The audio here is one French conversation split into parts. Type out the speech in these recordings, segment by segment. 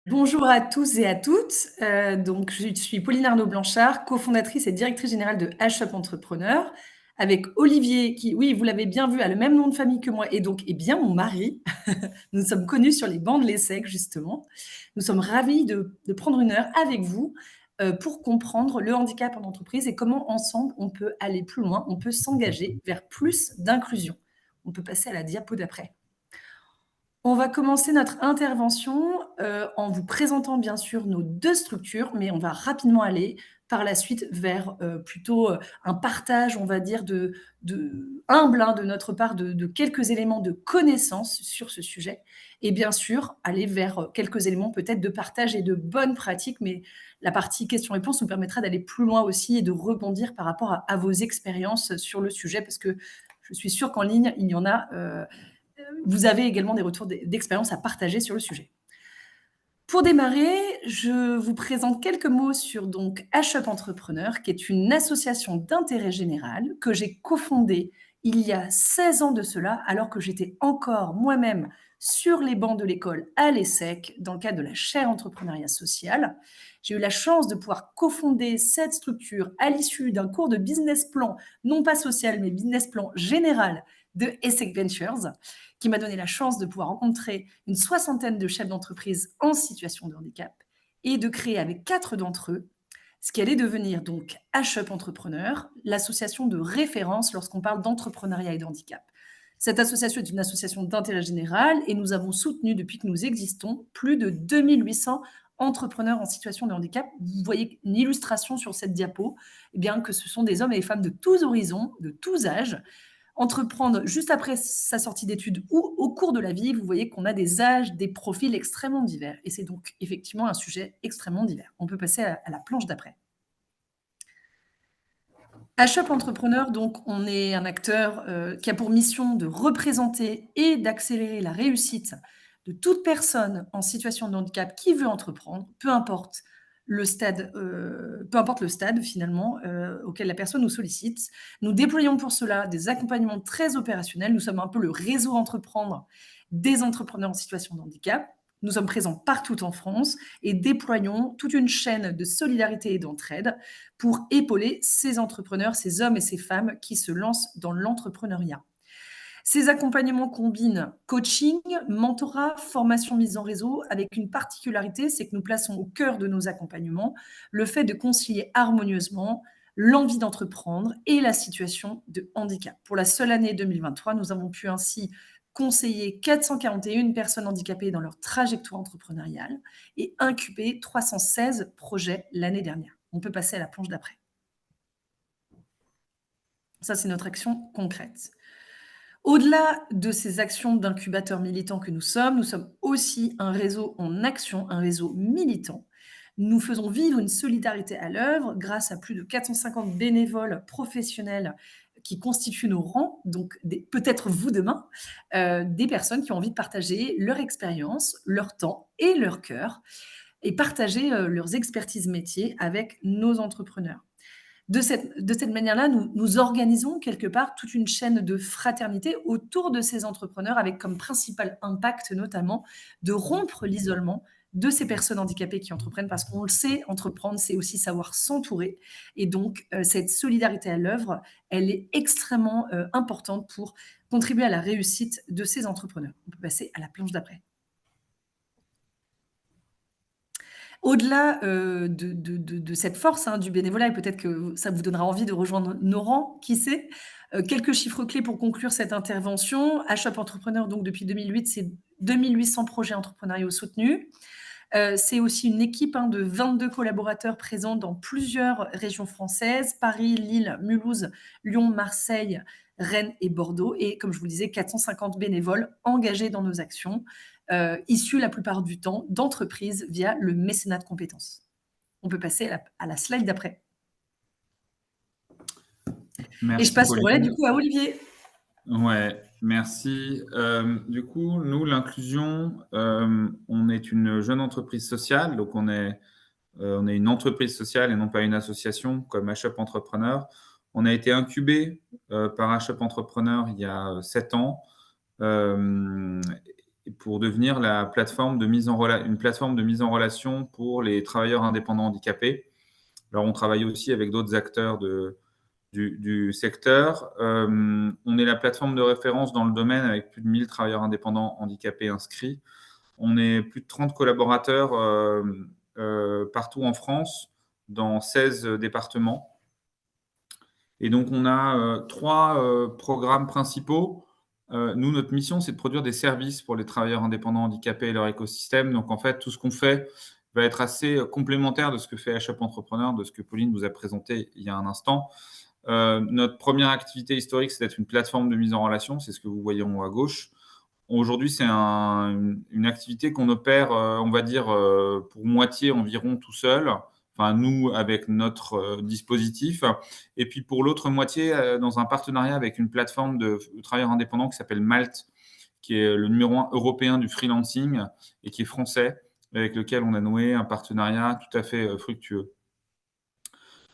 Bonjour à tous et à toutes. Donc je suis Pauline Arnaud-Blanchard, cofondatrice et directrice générale de H-Up Entrepreneur, avec Olivier qui, oui, vous l'avez bien vu, a le même nom de famille que moi et donc est bien mon mari. Nous sommes connus sur les bancs de l'ESSEC, justement. Nous sommes ravis de prendre une heure avec vous pour comprendre le handicap en entreprise et comment ensemble on peut aller plus loin, on peut s'engager vers plus d'inclusion. On peut passer à la diapo d'après. On va commencer notre intervention, en vous présentant bien sûr nos 2 structures, mais on va rapidement aller par la suite vers, plutôt, un partage, on va dire de humble, hein, de notre part de quelques éléments de connaissances sur ce sujet et bien sûr aller vers, quelques éléments peut-être de partage et de bonnes pratiques, mais la partie questions-réponses nous permettra d'aller plus loin aussi et de rebondir par rapport à vos expériences sur le sujet parce que je suis sûre qu'en ligne, il y en a, vous avez également des retours d'expérience à partager sur le sujet. Pour démarrer, je vous présente quelques mots sur donc H-Up Entrepreneur, qui est une association d'intérêt général que j'ai cofondée il y a 16 ans de cela, alors que j'étais encore moi-même sur les bancs de l'école à l'ESSEC, dans le cadre de la chaire entrepreneuriat social. J'ai eu la chance de pouvoir cofonder cette structure à l'issue d'un cours de business plan, non pas social, mais business plan général de ESSEC Ventures, qui m'a donné la chance de pouvoir rencontrer une soixantaine de chefs d'entreprise en situation de handicap et de créer avec 4 d'entre eux ce qui allait devenir donc H-Up Entrepreneur, l'association de référence lorsqu'on parle d'entrepreneuriat et de handicap. Cette association est une association d'intérêt général et nous avons soutenu depuis que nous existons plus de 2800 entrepreneurs en situation de handicap. Vous voyez une illustration sur cette diapo, eh bien que ce sont des hommes et des femmes de tous horizons, de tous âges, entreprendre juste après sa sortie d'études ou au cours de la vie, vous voyez qu'on a des âges, des profils extrêmement divers. Et c'est donc effectivement un sujet extrêmement divers. On peut passer à la planche d'après. H-Up Entrepreneur, donc, on est un acteur qui a pour mission de représenter et d'accélérer la réussite de toute personne en situation de handicap qui veut entreprendre, peu importe le stade finalement auquel la personne nous sollicite. Nous déployons pour cela des accompagnements très opérationnels. Nous sommes un peu le réseau entreprendre des entrepreneurs en situation de handicap. Nous sommes présents partout en France et déployons toute une chaîne de solidarité et d'entraide pour épauler ces entrepreneurs, ces hommes et ces femmes qui se lancent dans l'entrepreneuriat. Ces accompagnements combinent coaching, mentorat, formation mise en réseau, avec une particularité, c'est que nous plaçons au cœur de nos accompagnements le fait de concilier harmonieusement l'envie d'entreprendre et la situation de handicap. Pour la seule année 2023, nous avons pu ainsi conseiller 441 personnes handicapées dans leur trajectoire entrepreneuriale et incuber 316 projets l'année dernière. On peut passer à la planche d'après. Ça, c'est notre action concrète. Au-delà de ces actions d'incubateurs militants que nous sommes aussi un réseau en action, un réseau militant. Nous faisons vivre une solidarité à l'œuvre grâce à plus de 450 bénévoles professionnels qui constituent nos rangs, donc peut-être vous demain, des personnes qui ont envie de partager leur expérience, leur temps et leur cœur, et partager leurs expertises métiers avec nos entrepreneurs. De cette manière-là, nous organisons quelque part toute une chaîne de fraternité autour de ces entrepreneurs avec comme principal impact notamment de rompre l'isolement de ces personnes handicapées qui entreprennent parce qu'on le sait, entreprendre, c'est aussi savoir s'entourer. Et donc, cette solidarité à l'œuvre, elle est extrêmement importante pour contribuer à la réussite de ces entrepreneurs. On peut passer à la planche d'après. Au-delà de cette force du bénévolat, et peut-être que ça vous donnera envie de rejoindre nos rangs, qui sait. Quelques chiffres clés pour conclure cette intervention. H-Up Entrepreneur, donc depuis 2008, c'est 2800 projets entrepreneuriaux soutenus. C'est aussi une équipe de 22 collaborateurs présents dans plusieurs régions françaises, Paris, Lille, Mulhouse, Lyon, Marseille, Rennes et Bordeaux. Et comme je vous le disais, 450 bénévoles engagés dans nos actions, issus la plupart du temps d'entreprises via le mécénat de compétences. On peut passer à la slide d'après. Merci, et je passe le relais Pauline. du coup à Olivier. Ouais, merci. Du coup, nous, l'inclusion, on est une jeune entreprise sociale, donc on est une entreprise sociale et non pas une association comme H-Up Entrepreneur. On a été incubé par H-Up Entrepreneur il y a 7 ans. pour devenir la plateforme de une plateforme de mise en relation pour les travailleurs indépendants handicapés. Alors, on travaille aussi avec d'autres acteurs du secteur. On est la plateforme de référence dans le domaine avec plus de 1000 travailleurs indépendants handicapés inscrits. On est plus de 30 collaborateurs partout en France, dans 16 départements. Et donc, on a 3 programmes principaux. Nous, notre mission, c'est de produire des services pour les travailleurs indépendants handicapés et leur écosystème. Donc, en fait, tout ce qu'on fait va être assez complémentaire de ce que fait HUP Entrepreneur, de ce que Pauline vous a présenté il y a un instant. Notre première activité historique, c'est d'être une plateforme de mise en relation. C'est ce que vous voyez en haut à gauche. Aujourd'hui, c'est une activité qu'on opère, on va dire, pour moitié environ tout seul. Enfin, nous, avec notre dispositif. Et puis pour l'autre moitié, dans un partenariat avec une plateforme de travailleurs indépendants qui s'appelle Malte, qui est le numéro 1 européen du freelancing et qui est français, avec lequel on a noué un partenariat tout à fait fructueux.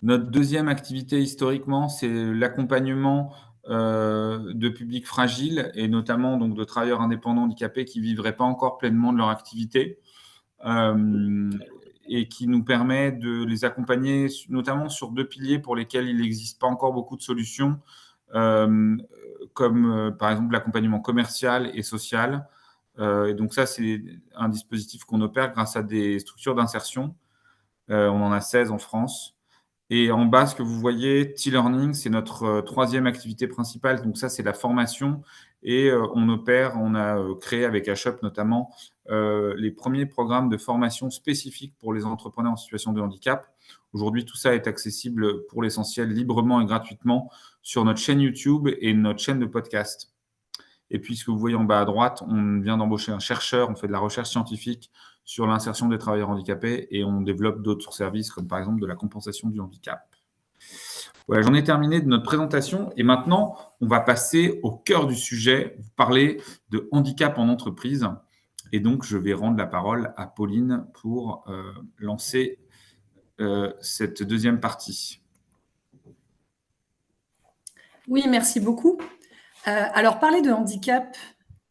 Notre deuxième activité historiquement, c'est l'accompagnement de publics fragiles et notamment donc de travailleurs indépendants handicapés qui ne vivraient pas encore pleinement de leur activité et qui nous permet de les accompagner notamment sur 2 piliers pour lesquels il n'existe pas encore beaucoup de solutions, comme par exemple l'accompagnement commercial et social. Et donc ça, c'est un dispositif qu'on opère grâce à des structures d'insertion. On en a 16 en France. Et en bas, ce que vous voyez, T-Learning, c'est notre troisième activité principale. Donc ça, c'est la formation. Et on a créé avec HUP notamment les premiers programmes de formation spécifiques pour les entrepreneurs en situation de handicap. Aujourd'hui, tout ça est accessible pour l'essentiel librement et gratuitement sur notre chaîne YouTube et notre chaîne de podcast. Et puis, ce que vous voyez en bas à droite, on vient d'embaucher un chercheur, on fait de la recherche scientifique sur l'insertion des travailleurs handicapés et on développe d'autres services comme par exemple de la compensation du handicap. Voilà, j'en ai terminé de notre présentation et maintenant, on va passer au cœur du sujet, vous parler de handicap en entreprise. Et donc, je vais rendre la parole à Pauline pour lancer cette deuxième partie. Oui, merci beaucoup. Alors, parler de handicap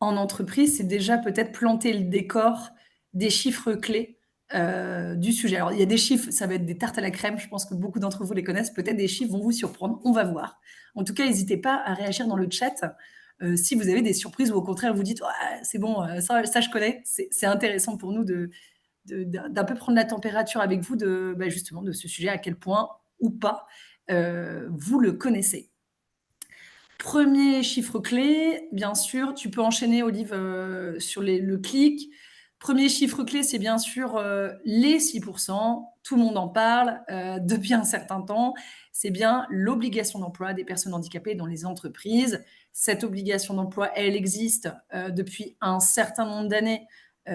en entreprise, c'est déjà peut-être planter le décor des chiffres clés du sujet. Alors, il y a des chiffres, ça va être des tartes à la crème, je pense que beaucoup d'entre vous les connaissent. Peut-être des chiffres vont vous surprendre, on va voir. En tout cas, n'hésitez pas à réagir dans le chat si vous avez des surprises ou au contraire vous dites ouais, c'est bon, ça je connais. C'est intéressant pour nous d'un peu prendre la température avec vous justement de ce sujet, à quel point ou pas vous le connaissez. Premier chiffre clé, bien sûr, tu peux enchaîner, Olive, sur le clic. Premier chiffre clé, c'est bien sûr les 6%. Tout le monde en parle depuis un certain temps. C'est bien l'obligation d'emploi des personnes handicapées dans les entreprises. Cette obligation d'emploi, elle existe depuis un certain nombre d'années,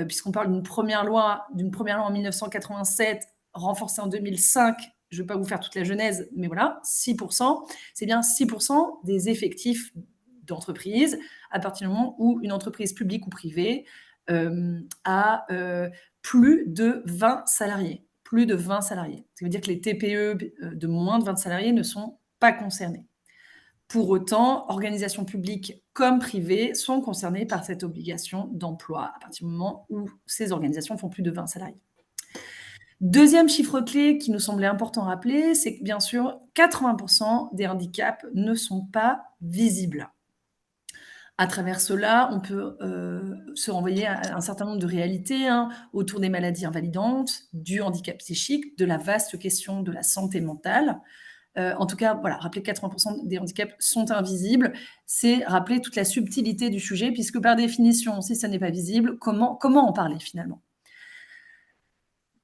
puisqu'on parle d'une première loi en 1987, renforcée en 2005. Je ne vais pas vous faire toute la genèse, mais voilà, 6%, c'est bien 6% des effectifs d'entreprise à partir du moment où une entreprise publique ou privée a plus de 20 salariés. Plus de 20 salariés. Ça veut dire que les TPE de moins de 20 salariés ne sont pas concernés. Pour autant, organisations publiques comme privées sont concernées par cette obligation d'emploi à partir du moment où ces organisations font plus de 20 salariés. Deuxième chiffre clé qui nous semblait important à rappeler, c'est que bien sûr, 80% des handicaps ne sont pas visibles. À travers cela, on peut se renvoyer à un certain nombre de réalités autour des maladies invalidantes, du handicap psychique, de la vaste question de la santé mentale. En tout cas, voilà, rappeler que 80% des handicaps sont invisibles, c'est rappeler toute la subtilité du sujet, puisque par définition, si ça n'est pas visible, comment en parler finalement ?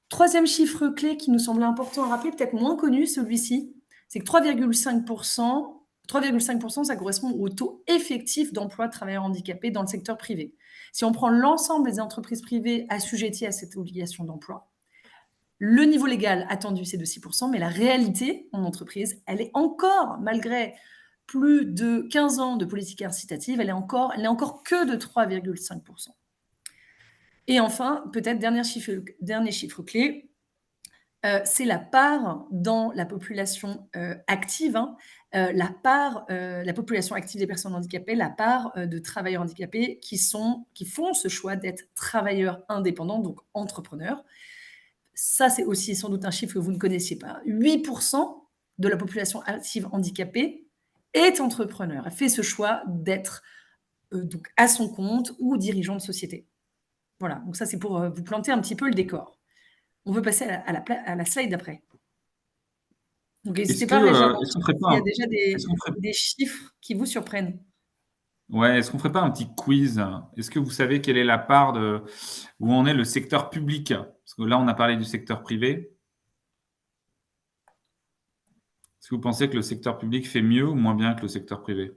Troisième chiffre clé qui nous semble important à rappeler, peut-être moins connu celui-ci, c'est que 3,5%, ça correspond au taux effectif d'emploi de travailleurs handicapés dans le secteur privé. Si on prend l'ensemble des entreprises privées assujetties à cette obligation d'emploi, le niveau légal attendu, c'est de 6%, mais la réalité en entreprise, elle est encore, malgré plus de 15 ans de politique incitative, elle est encore que de 3,5%. Et enfin, peut-être dernier chiffre clé, c'est la part dans la population active la population active des personnes handicapées, la part de travailleurs handicapés qui font ce choix d'être travailleurs indépendants, donc entrepreneurs. Ça, c'est aussi sans doute un chiffre que vous ne connaissiez pas. 8% de la population active handicapée est entrepreneur, elle fait ce choix d'être donc à son compte ou dirigeant de société. Voilà, donc ça, c'est pour vous planter un petit peu le décor. On veut passer à la slide d'après. Donc n'hésitez Est-ce que, pas à réagir dans le est-ce chat qu'on ferait s'il y pas a déjà est-ce qu'on ferait des chiffres qui vous surprennent. ouais, est-ce qu'on ferait pas un petit quiz? Est-ce que vous savez quelle est la part de où en est le secteur public? Parce que là, on a parlé du secteur privé. Est-ce que vous pensez que le secteur public fait mieux ou moins bien que le secteur privé?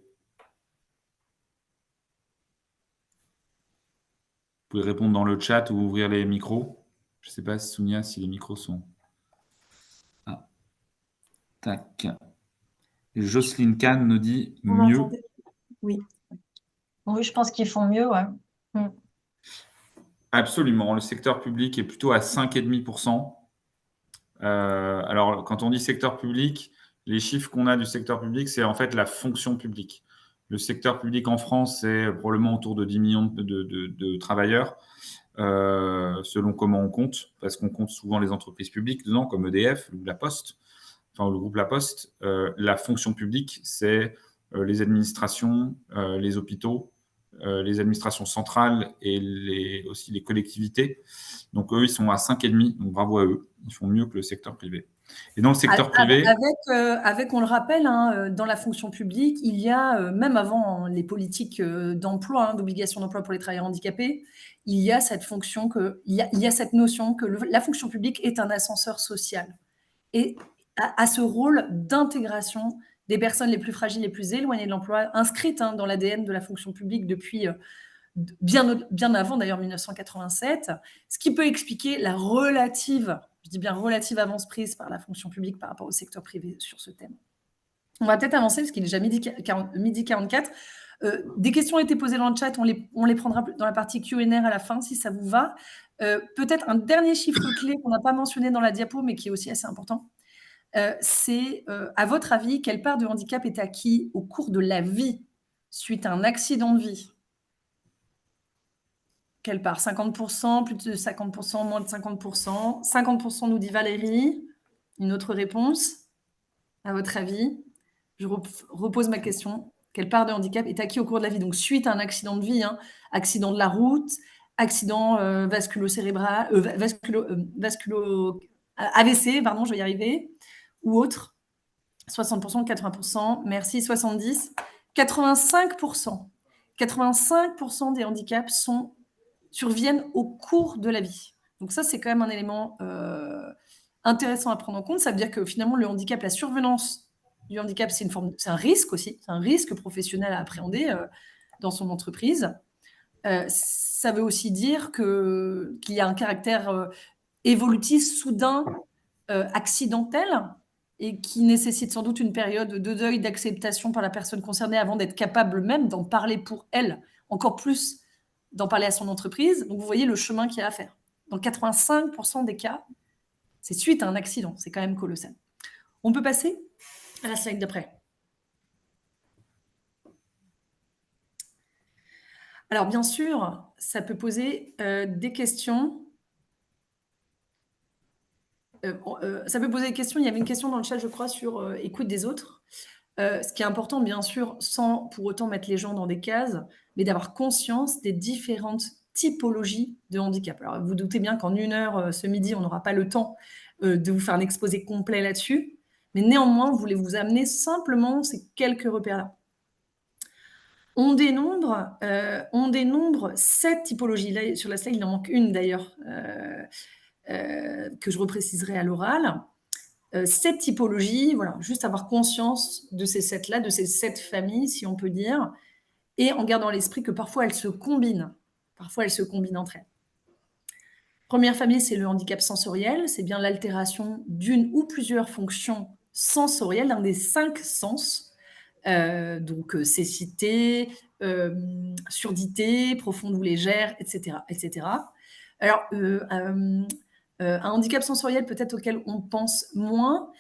Vous pouvez répondre dans le chat ou ouvrir les micros. Je ne sais pas, Sounia, si les micros sont... Ah, tac. Et Jocelyne Kahn nous dit Vous mieux. m'entendez? Oui. Oui, je pense qu'ils font mieux, ouais. Absolument. Le secteur public est plutôt à 5,5%. Alors, quand on dit secteur public, les chiffres qu'on a du secteur public, c'est en fait la fonction publique. Le secteur public en France, c'est probablement autour de 10 millions de travailleurs, selon comment on compte, parce qu'on compte souvent les entreprises publiques dedans, comme EDF ou La Poste, enfin le groupe La Poste. La fonction publique, c'est les administrations, les hôpitaux, les administrations centrales et aussi les collectivités. Donc eux, ils sont à 5,5, donc bravo à eux. Ils font mieux que le secteur privé. Et dans le secteur privé... Avec, on le rappelle, hein, dans la fonction publique, il y a, même avant les politiques d'emploi, hein, d'obligation d'emploi pour les travailleurs handicapés, il y a cette cette notion que la fonction publique est un ascenseur social et a ce rôle d'intégration des personnes les plus fragiles, les plus éloignées de l'emploi, inscrites dans l'ADN de la fonction publique depuis bien avant d'ailleurs 1987, ce qui peut expliquer la relative, je dis bien relative avance prise par la fonction publique par rapport au secteur privé sur ce thème. On va peut-être avancer parce qu'il est déjà midi 44. Des questions ont été posées dans le chat, on les prendra dans la partie Q&A à la fin si ça vous va. Peut-être un dernier chiffre clé qu'on n'a pas mentionné dans la diapo mais qui est aussi assez important. C'est, à votre avis, quelle part de handicap est acquis au cours de la vie suite à un accident de vie? Quelle part? 50%, plus de 50%, moins de 50%? 50% nous dit Valérie. Une autre réponse, à votre avis? Je repose ma question. Quelle part de handicap est acquis au cours de la vie? Donc, suite à un accident de vie, accident de la route, accident vasculo-cérébral, AVC, pardon, je vais y arriver, ou autre. 60%, 80%, merci, 70%, 85%. 85% des handicaps surviennent au cours de la vie. Donc ça, c'est quand même un élément intéressant à prendre en compte. Ça veut dire que finalement, le handicap, la survenance du handicap, c'est un risque aussi, c'est un risque professionnel à appréhender dans son entreprise. Ça veut aussi dire qu'il y a un caractère évolutif, soudain, accidentel, et qui nécessite sans doute une période de deuil, d'acceptation par la personne concernée avant d'être capable même d'en parler pour elle, encore plus d'en parler à son entreprise. Donc, vous voyez le chemin qu'il y a à faire. Dans 85% des cas, c'est suite à un accident. C'est quand même colossal. On peut passer à la slide d'après. Alors, bien sûr, ça peut poser des questions. Ça peut poser des questions. Il y avait une question dans le chat, je crois, sur écoute des autres. Ce qui est important, bien sûr, sans pour autant mettre les gens dans des cases, mais d'avoir conscience des différentes typologies de handicap. Alors, vous doutez bien qu'en 1 heure, ce midi, on n'aura pas le temps de vous faire un exposé complet là-dessus, mais néanmoins, je voulais vous amener simplement ces quelques repères-là. On dénombre 7 typologies. Là, sur la slide, il en manque une d'ailleurs, que je repréciserai à l'oral. 7 typologies, voilà, juste avoir conscience de ces 7-là, de ces 7 familles, si on peut dire, et en gardant à l'esprit que parfois elles se combinent. Parfois, elles se combinent entre elles. Première famille, c'est le handicap sensoriel. C'est bien l'altération d'une ou plusieurs fonctions sensorielles, d'un des 5 sens. Donc, cécité, surdité, profonde ou légère, etc. etc. Alors, un handicap sensoriel peut-être auquel on pense moins,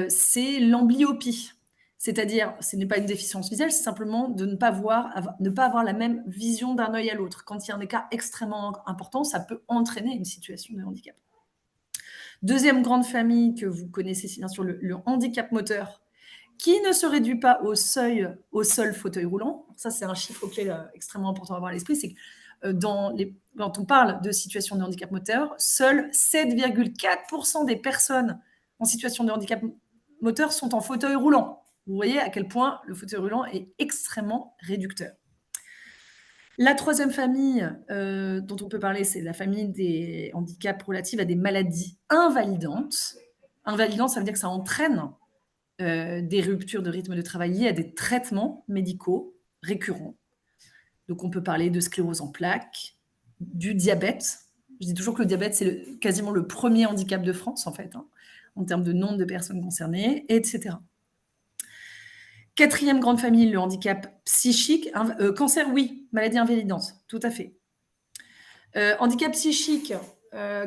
c'est l'amblyopie. C'est-à-dire, ce n'est pas une déficience visuelle, c'est simplement de ne pas avoir la même vision d'un œil à l'autre. Quand il y a un écart extrêmement important, ça peut entraîner une situation de handicap. Deuxième grande famille que vous connaissez, c'est bien sûr le handicap moteur, qui ne se réduit pas au seul fauteuil roulant. Ça, c'est un chiffre clé extrêmement important à avoir à l'esprit, c'est que quand on parle de situation de handicap moteur, seuls 7,4% des personnes en situation de handicap moteur sont en fauteuil roulant. Vous voyez à quel point le fauteuil roulant est extrêmement réducteur. La troisième famille dont on peut parler, c'est la famille des handicaps relatifs à des maladies invalidantes. Invalidante, ça veut dire que ça entraîne des ruptures de rythme de travail liées à des traitements médicaux récurrents. Donc, on peut parler de sclérose en plaques, du diabète. Je dis toujours que le diabète, c'est quasiment le premier handicap de France, en fait, en termes de nombre de personnes concernées, etc. Quatrième grande famille, le handicap psychique. Cancer, oui. Maladie invalidante, tout à fait. Handicap psychique,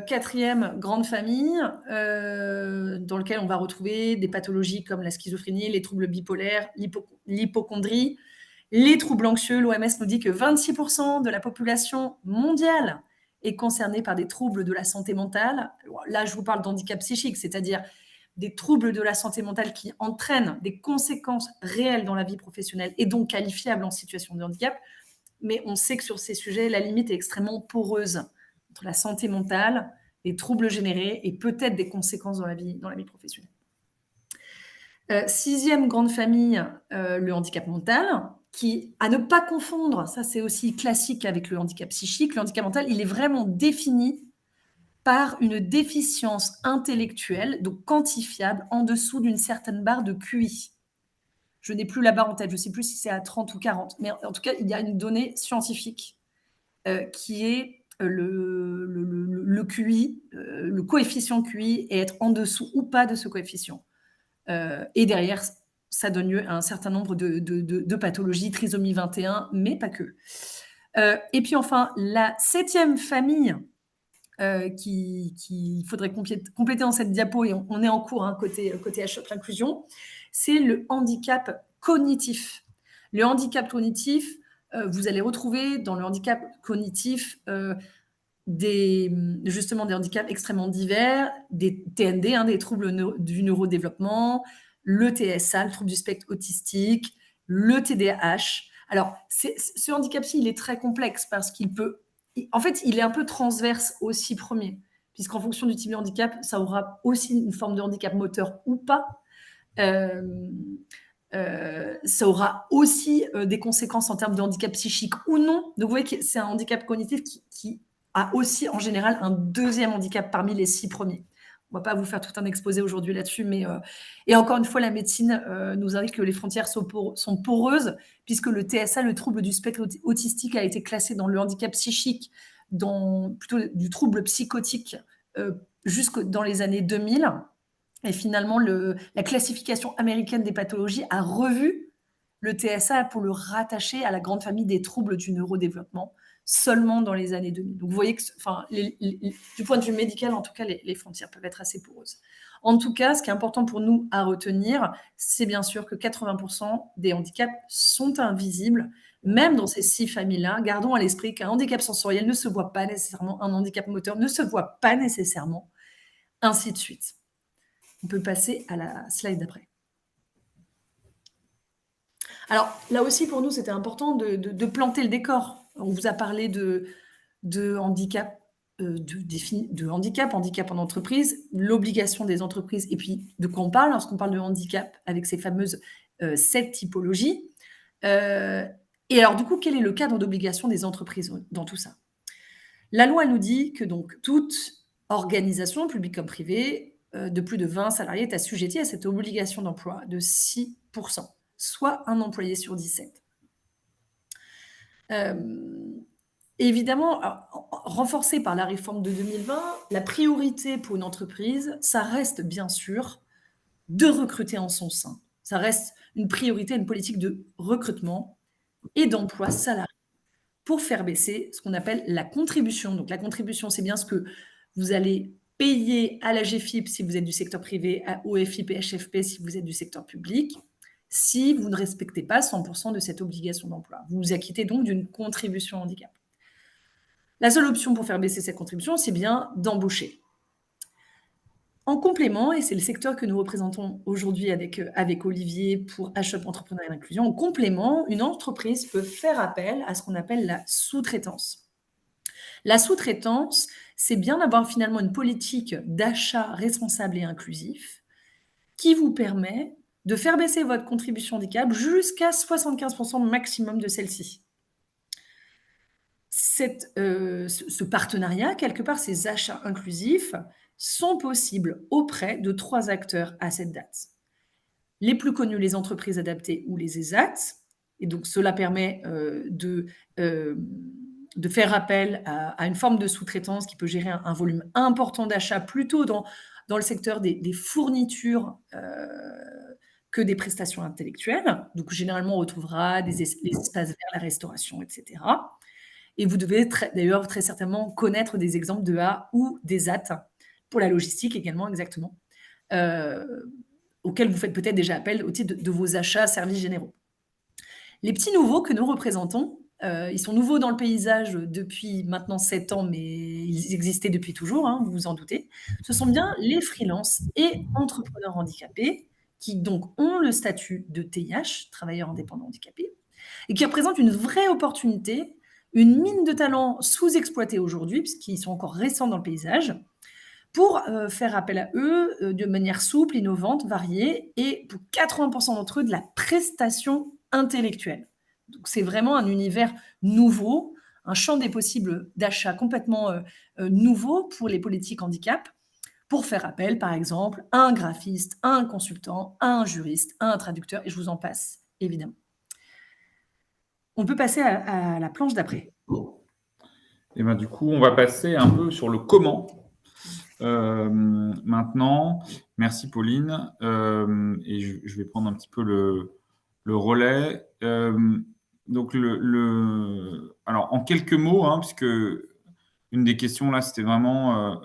quatrième grande famille, dans lequel on va retrouver des pathologies comme la schizophrénie, les troubles bipolaires, l'hypocondrie, les troubles anxieux. L'OMS nous dit que 26% de la population mondiale est concernée par des troubles de la santé mentale. Là, je vous parle d'handicap psychique, c'est-à-dire des troubles de la santé mentale qui entraînent des conséquences réelles dans la vie professionnelle et donc qualifiables en situation de handicap. Mais on sait que sur ces sujets, la limite est extrêmement poreuse entre la santé mentale, les troubles générés et peut-être des conséquences dans la vie professionnelle. Sixième grande famille, le handicap mental, qui, à ne pas confondre, ça c'est aussi classique avec le handicap psychique, le handicap mental, il est vraiment défini par une déficience intellectuelle, donc quantifiable, en dessous d'une certaine barre de QI. Je n'ai plus la barre en tête, je ne sais plus si c'est à 30 ou 40, mais en tout cas, il y a une donnée scientifique qui est le QI, le coefficient QI, et être en dessous ou pas de ce coefficient. Et derrière, ça donne lieu à un certain nombre de pathologies, trisomie 21, mais pas que. Et puis enfin, la septième famille qu'il faudrait compléter dans cette diapo, et on est en cours côté HOP Inclusion, c'est le handicap cognitif. Le handicap cognitif, vous allez retrouver dans le handicap cognitif justement des handicaps extrêmement divers, des TND, des troubles du neurodéveloppement, le TSA, le trouble du spectre autistique, le TDAH. Alors, ce handicap-ci, il est très complexe parce qu'il peut... En fait, il est un peu transverse aussi premier, puisqu'en fonction du type de handicap, ça aura aussi une forme de handicap moteur ou pas. Ça aura aussi des conséquences en termes de handicap psychique ou non. Donc, vous voyez que c'est un handicap cognitif qui a aussi, en général, un deuxième handicap parmi les 6 premiers. On ne va pas vous faire tout un exposé aujourd'hui là-dessus, mais et encore une fois, la médecine nous indique que les frontières sont poreuses, puisque le TSA, le trouble du spectre autistique, a été classé dans le handicap psychique, plutôt du trouble psychotique, jusque dans les années 2000. Et finalement, la classification américaine des pathologies a revu le TSA pour le rattacher à la grande famille des troubles du neurodéveloppement seulement dans les années 2000. Donc, vous voyez que, du point de vue médical, en tout cas, les frontières peuvent être assez poreuses. En tout cas, ce qui est important pour nous à retenir, c'est bien sûr que 80% des handicaps sont invisibles, même dans ces 6 familles-là. Gardons à l'esprit qu'un handicap sensoriel ne se voit pas nécessairement, un handicap moteur ne se voit pas nécessairement, ainsi de suite. On peut passer à la slide d'après. Alors, là aussi, pour nous, c'était important de planter le décor. On vous a parlé de handicap, handicap en entreprise, l'obligation des entreprises, et puis de quoi on parle lorsqu'on parle de handicap avec ces fameuses 7 typologies. Et alors, du coup, quel est le cadre d'obligation des entreprises dans tout ça? La loi, elle nous dit que donc toute organisation, publique comme privée, de plus de 20 salariés est assujettie à cette obligation d'emploi de 6%, soit un employé sur 17. Évidemment, renforcée par la réforme de 2020, la priorité pour une entreprise, ça reste bien sûr de recruter en son sein. Ça reste une priorité, une politique de recrutement et d'emploi salarié pour faire baisser ce qu'on appelle la contribution. Donc la contribution, c'est bien ce que vous allez payer à la GFIP si vous êtes du secteur privé, au FIP et HFP si vous êtes du secteur public. si vous ne respectez pas 100% de cette obligation d'emploi. Vous vous acquittez donc d'une contribution handicap. La seule option pour faire baisser cette contribution, c'est bien d'embaucher. En complément, et c'est le secteur que nous représentons aujourd'hui avec Olivier pour H-Up Entrepreneuriat et Inclusion, en complément, une entreprise peut faire appel à ce qu'on appelle la sous-traitance. La sous-traitance, c'est bien d'avoir finalement une politique d'achat responsable et inclusif qui vous permet de faire baisser votre contribution handicap jusqu'à 75% maximum de celle-ci. Ce partenariat, quelque part, ces achats inclusifs sont possibles auprès de 3 acteurs à cette date. Les plus connus, les entreprises adaptées ou les ESAT. Et donc, cela permet de faire appel à une forme de sous-traitance qui peut gérer un volume important d'achats plutôt dans le secteur des fournitures que des prestations intellectuelles. Donc, généralement, on retrouvera les espaces verts, la restauration, etc. Et vous devez d'ailleurs très certainement connaître des exemples de A ou des AT pour la logistique également, exactement, auxquels vous faites peut-être déjà appel au titre de vos achats services généraux. Les petits nouveaux que nous représentons, ils sont nouveaux dans le paysage depuis maintenant 7 ans, mais ils existaient depuis toujours, hein, vous vous en doutez. Ce sont bien les freelances et entrepreneurs handicapés qui donc ont le statut de TIH, travailleurs indépendants handicapés, et qui représentent une vraie opportunité, une mine de talents sous-exploités aujourd'hui, puisqu'ils sont encore récents dans le paysage, pour faire appel à eux de manière souple, innovante, variée, et pour 80% d'entre eux, de la prestation intellectuelle. Donc, c'est vraiment un univers nouveau, un champ des possibles d'achat complètement nouveau pour les politiques handicap, pour faire appel, par exemple, à un graphiste, à un consultant, à un juriste, à un traducteur, et je vous en passe, évidemment. On peut passer à la planche d'après. Et ben, du coup, on va passer un peu sur le comment. Maintenant, merci Pauline. Et je vais prendre un petit peu le relais. Donc, alors, en quelques mots, hein, puisque une des questions là, c'était vraiment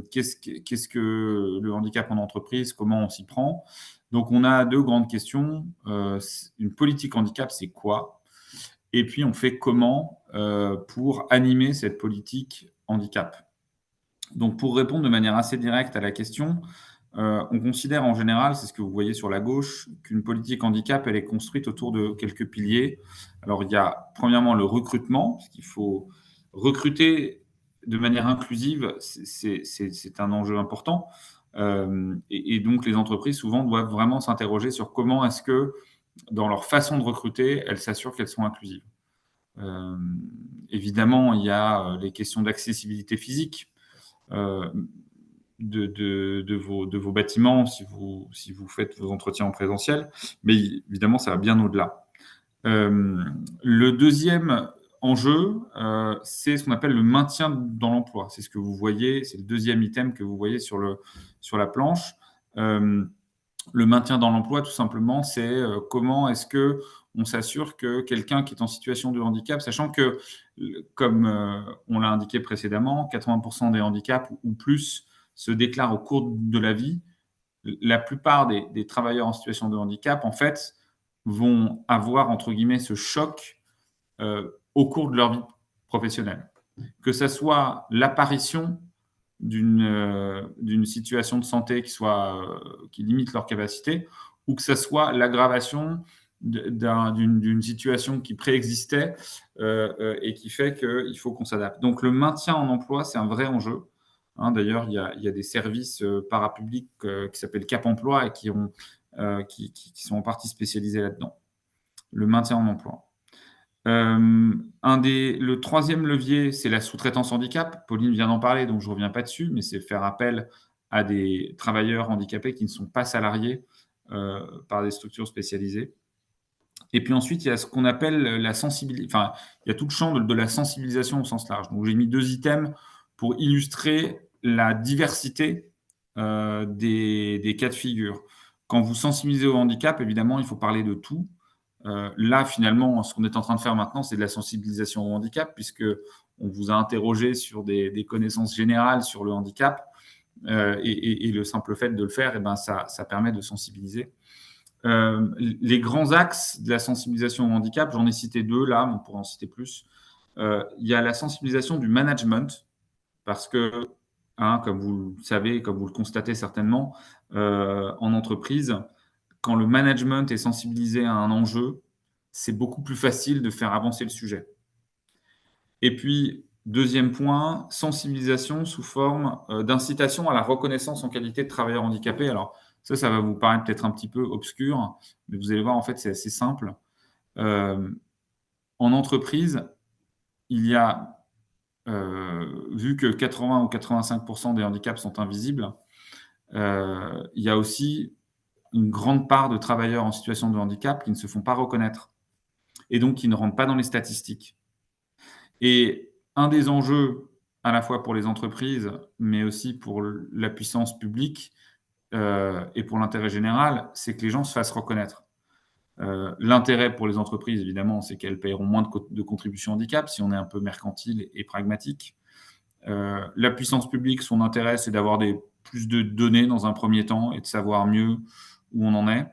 qu'est-ce que le handicap en entreprise, comment on s'y prend. Donc, on a 2 grandes questions. Une politique handicap, c'est quoi? Et puis, on fait comment pour animer cette politique handicap? Donc, pour répondre de manière assez directe à la question, on considère en général, c'est ce que vous voyez sur la gauche, qu'une politique handicap, elle est construite autour de quelques piliers. Alors, il y a premièrement le recrutement, parce qu'il faut recruter de manière inclusive, c'est un enjeu important. Et donc, les entreprises, souvent, doivent vraiment s'interroger sur comment est-ce que, dans leur façon de recruter, elles s'assurent qu'elles sont inclusives. Évidemment, il y a les questions d'accessibilité physique de vos bâtiments si vous faites vos entretiens en présentiel, mais évidemment, ça va bien au-delà. Le deuxième enjeu, c'est ce qu'on appelle le maintien dans l'emploi. C'est ce que vous voyez, c'est le deuxième item que vous voyez sur la planche. Le maintien dans l'emploi, tout simplement, c'est comment est-ce que on s'assure que quelqu'un qui est en situation de handicap, sachant que, comme on l'a indiqué précédemment, 80% des handicaps ou plus se déclarent au cours de la vie. La plupart des travailleurs en situation de handicap, en fait, vont avoir, entre guillemets, ce choc au cours de leur vie professionnelle. Que ce soit l'apparition d'une situation de santé qui limite leur capacité, ou que ce soit l'aggravation d'une situation qui préexistait et qui fait qu'il faut qu'on s'adapte. Donc, le maintien en emploi, c'est un vrai enjeu. Hein, d'ailleurs, il y a des services parapublics qui s'appellent Cap Emploi et qui sont en partie spécialisés là-dedans. Le maintien en emploi. Le troisième levier, c'est la sous-traitance handicap. Pauline vient d'en parler, donc je ne reviens pas dessus, mais c'est faire appel à des travailleurs handicapés qui ne sont pas salariés par des structures spécialisées. Et puis ensuite, il y a ce qu'on appelle la sensibilisation. Enfin, il y a tout le champ de la sensibilisation au sens large. Donc, j'ai mis 2 items pour illustrer la diversité des cas de figure. Quand vous sensibilisez au handicap, évidemment, il faut parler de tout. Là, finalement, ce qu'on est en train de faire maintenant, c'est de la sensibilisation au handicap, puisqu'on vous a interrogé sur des connaissances générales sur le handicap. Et le simple fait de le faire, ça permet de sensibiliser. Les grands axes de la sensibilisation au handicap, j'en ai cité 2 là, mais on pourrait en citer plus. Il y a la sensibilisation du management, parce que, comme vous le savez, comme vous le constatez certainement, en entreprise, quand le management est sensibilisé à un enjeu, c'est beaucoup plus facile de faire avancer le sujet. Et puis, deuxième point, sensibilisation sous forme d'incitation à la reconnaissance en qualité de travailleur handicapé. Alors, ça va vous paraître peut-être un petit peu obscur, mais vous allez voir, en fait, c'est assez simple. En entreprise, il y a, vu que 80 ou 85% des handicaps sont invisibles, il y a aussi une grande part de travailleurs en situation de handicap qui ne se font pas reconnaître et donc qui ne rentrent pas dans les statistiques. Et un des enjeux, à la fois pour les entreprises, mais aussi pour la puissance publique et pour l'intérêt général, c'est que les gens se fassent reconnaître. L'intérêt pour les entreprises, évidemment, c'est qu'elles paieront moins de contributions handicap si on est un peu mercantile et pragmatique. La puissance publique, son intérêt, c'est d'avoir plus de données dans un premier temps et de savoir mieux où on en est.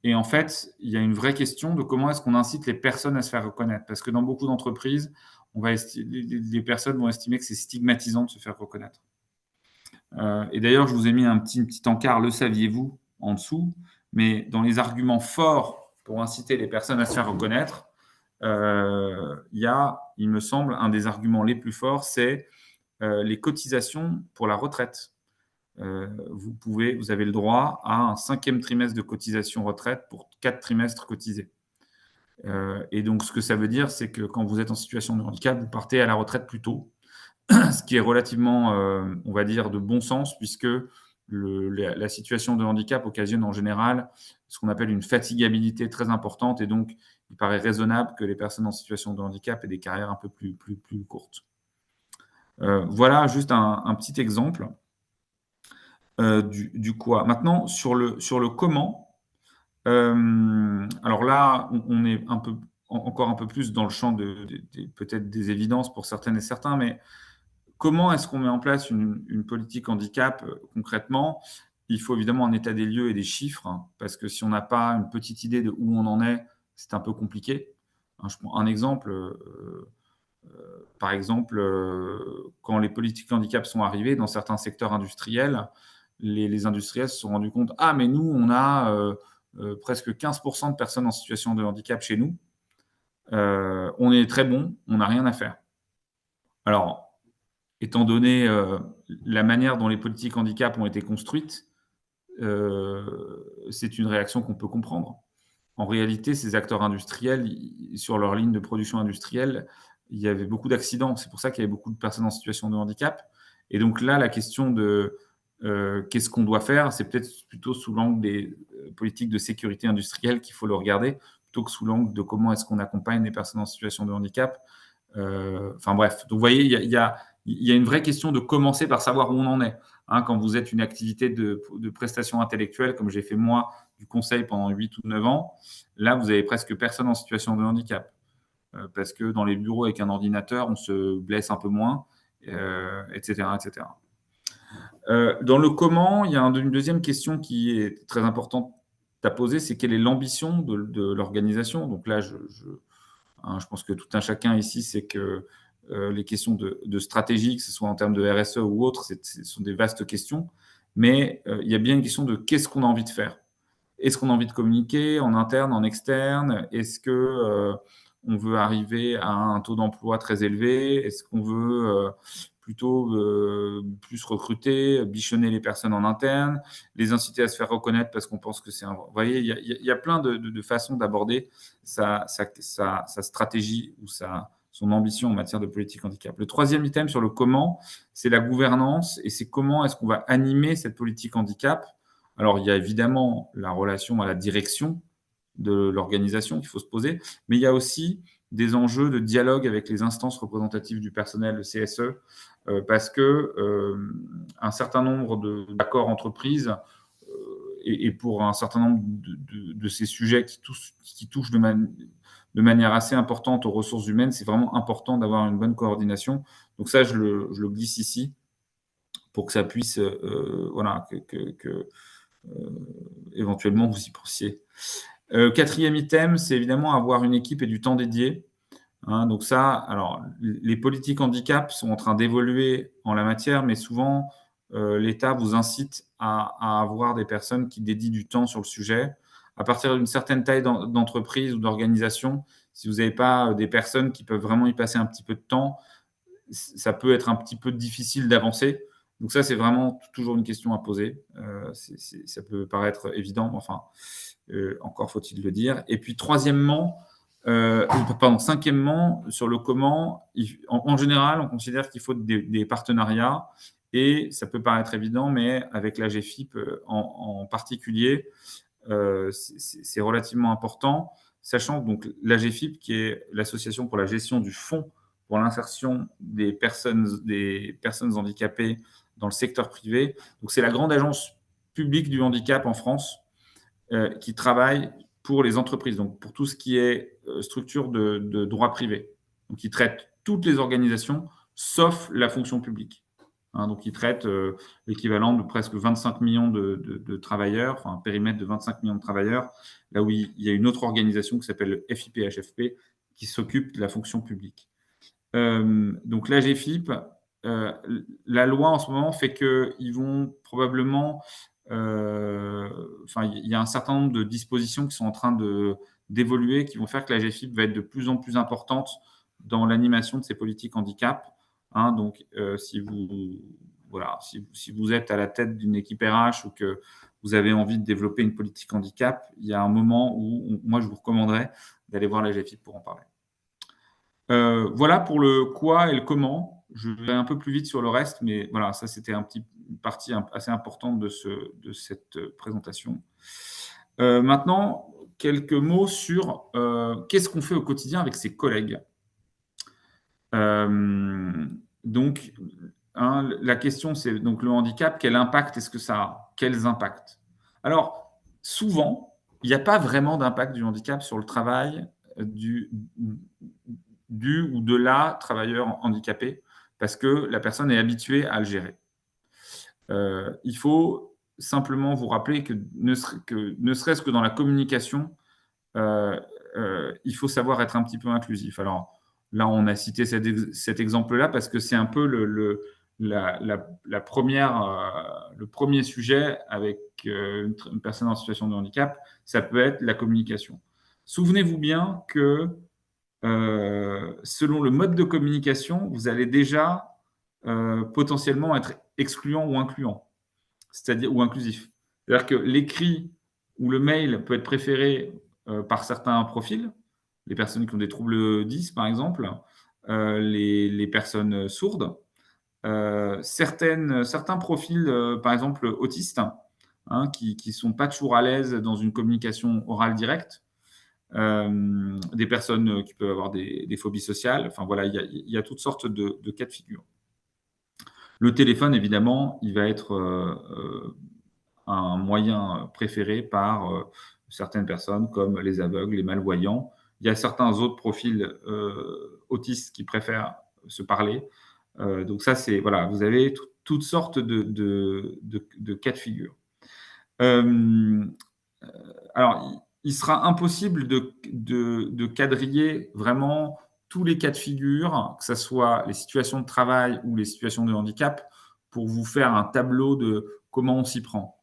Et en fait, il y a une vraie question de comment est-ce qu'on incite les personnes à se faire reconnaître. Parce que dans beaucoup d'entreprises, les personnes vont estimer que c'est stigmatisant de se faire reconnaître. Et d'ailleurs, je vous ai mis un petit encart, le saviez-vous, en dessous. Mais dans les arguments forts pour inciter les personnes à se faire reconnaître, il y a, il me semble, un des arguments les plus forts, c'est les cotisations pour la retraite. Vous avez le droit à un 5e trimestre de cotisation retraite pour 4 trimestres cotisés. Et donc, ce que ça veut dire, c'est que quand vous êtes en situation de handicap, vous partez à la retraite plus tôt, ce qui est relativement, on va dire, de bon sens, puisque la situation de handicap occasionne en général ce qu'on appelle une fatigabilité très importante, et donc il paraît raisonnable que les personnes en situation de handicap aient des carrières un peu plus courtes. Voilà juste un petit exemple du quoi. Maintenant, sur le comment, alors là, on est encore un peu plus dans le champ peut-être des évidences pour certaines et certains, mais comment est-ce qu'on met en place une politique handicap concrètement? Il faut évidemment un état des lieux et des chiffres, hein, parce que si on n'a pas une petite idée de où on en est, c'est un peu compliqué. Je prends un exemple. Par exemple, quand les politiques handicap sont arrivées dans certains secteurs industriels, les industriels se sont rendus compte: ah, mais nous, on a presque 15% de personnes en situation de handicap chez nous. On est très bon, on n'a rien à faire. Alors, étant donné la manière dont les politiques handicap ont été construites, c'est une réaction qu'on peut comprendre. En réalité, ces acteurs industriels, sur leur ligne de production industrielle, il y avait beaucoup d'accidents. C'est pour ça qu'il y avait beaucoup de personnes en situation de handicap. Et donc là, la question de qu'est-ce qu'on doit faire, c'est peut-être plutôt sous l'angle des politiques de sécurité industrielle qu'il faut le regarder, plutôt que sous l'angle de comment est-ce qu'on accompagne les personnes en situation de handicap. Enfin bref, donc vous voyez, il y a une vraie question de commencer par savoir où on en est. Quand vous êtes une activité de prestation intellectuelle, comme j'ai fait moi du conseil pendant 8 ou 9 ans, là, vous avez presque personne en situation de handicap. Parce que dans les bureaux avec un ordinateur, on se blesse un peu moins, etc., etc. Dans le comment, il y a une deuxième question qui est très importante à poser, c'est quelle est l'ambition de l'organisation. Donc là, je pense que tout un chacun ici sait que les questions de stratégie, que ce soit en termes de RSE ou autre, ce sont des vastes questions. Mais il y a bien une question de qu'est-ce qu'on a envie de faire. Est-ce qu'on a envie de communiquer en interne, en externe? Est-ce que on veut arriver à un taux d'emploi très élevé? Est-ce qu'on veut plutôt plus recruter, bichonner les personnes en interne, les inciter à se faire reconnaître parce qu'on pense que c'est un... Vous voyez, il y a plein de façons d'aborder sa stratégie ou son ambition en matière de politique handicap. Le troisième item sur le comment, c'est la gouvernance et c'est comment est-ce qu'on va animer cette politique handicap. Alors, il y a évidemment la relation à la direction de l'organisation qu'il faut se poser, mais il y a aussi des enjeux de dialogue avec les instances représentatives du personnel, le CSE, parce que un certain nombre d'accords entreprises et pour un certain nombre de ces sujets qui touchent de manière assez importante aux ressources humaines, c'est vraiment important d'avoir une bonne coordination. Donc ça, je le glisse ici pour que ça puisse, voilà, éventuellement vous y pensiez. Quatrième item, c'est évidemment avoir une équipe et du temps dédié. Hein, donc ça, alors les politiques handicap sont en train d'évoluer en la matière, mais souvent l'État vous incite à avoir des personnes qui dédient du temps sur le sujet. À partir d'une certaine taille d'entreprise ou d'organisation, si vous n'avez pas des personnes qui peuvent vraiment y passer un petit peu de temps, ça peut être un petit peu difficile d'avancer. Donc ça, c'est vraiment toujours une question à poser. Ça peut paraître évident, mais enfin, encore faut-il le dire. Et puis cinquièmement, sur le comment, en général, on considère qu'il faut des partenariats, et ça peut paraître évident, mais avec la GFIP en particulier, c'est relativement important, sachant que donc, la GFIP, qui est l'association pour la gestion du fonds pour l'insertion des personnes handicapées dans le secteur privé, donc c'est la grande agence publique du handicap en France, qui travaille pour les entreprises, donc pour tout ce qui est structure de droit privé. Donc, ils traitent toutes les organisations, sauf la fonction publique. Hein, donc, ils traitent l'équivalent de presque 25 millions de travailleurs, enfin un périmètre de 25 millions de travailleurs, là où il y a une autre organisation qui s'appelle le FIP-HFP, qui s'occupe de la fonction publique. Donc, la GFIP, la loi en ce moment fait qu'ils vont probablement il y a un certain nombre de dispositions qui sont en train d'évoluer, qui vont faire que la GFIP va être de plus en plus importante dans l'animation de ces politiques handicap. Hein, donc, si vous êtes à la tête d'une équipe RH ou que vous avez envie de développer une politique handicap, il y a un moment où moi, je vous recommanderais d'aller voir la GFIP pour en parler. Voilà pour le quoi et le comment. Je vais un peu plus vite sur le reste, mais voilà, ça c'était une partie assez importante de cette présentation. Maintenant, quelques mots sur qu'est-ce qu'on fait au quotidien avec ses collègues. Donc, la question, c'est donc le handicap, quel impact est-ce que ça a? Quels impacts? Alors, souvent, il n'y a pas vraiment d'impact du handicap sur le travail du ou de la travailleur handicapé, parce que la personne est habituée à le gérer. Il faut simplement vous rappeler que ne serait-ce que dans la communication, il faut savoir être un petit peu inclusif. Alors là, on a cité cet exemple-là parce que c'est un peu le premier sujet avec une personne en situation de handicap, ça peut être la communication. Souvenez-vous bien que selon le mode de communication, vous allez déjà potentiellement être excluant ou incluant, c'est-à-dire ou inclusif. C'est-à-dire que l'écrit ou le mail peut être préféré par certains profils, les personnes qui ont des troubles 10 par exemple, les personnes sourdes, certains profils, par exemple autistes, hein, qui ne sont pas toujours à l'aise dans une communication orale directe, des personnes qui peuvent avoir des phobies sociales. Enfin voilà, il y a toutes sortes de cas de figure. Le téléphone, évidemment, il va être un moyen préféré par certaines personnes comme les aveugles, les malvoyants. Il y a certains autres profils autistes qui préfèrent se parler. Donc ça, c'est voilà, vous avez toutes sortes de cas de figure. Alors, il sera impossible de quadriller vraiment tous les cas de figure, que ce soit les situations de travail ou les situations de handicap, pour vous faire un tableau de comment on s'y prend.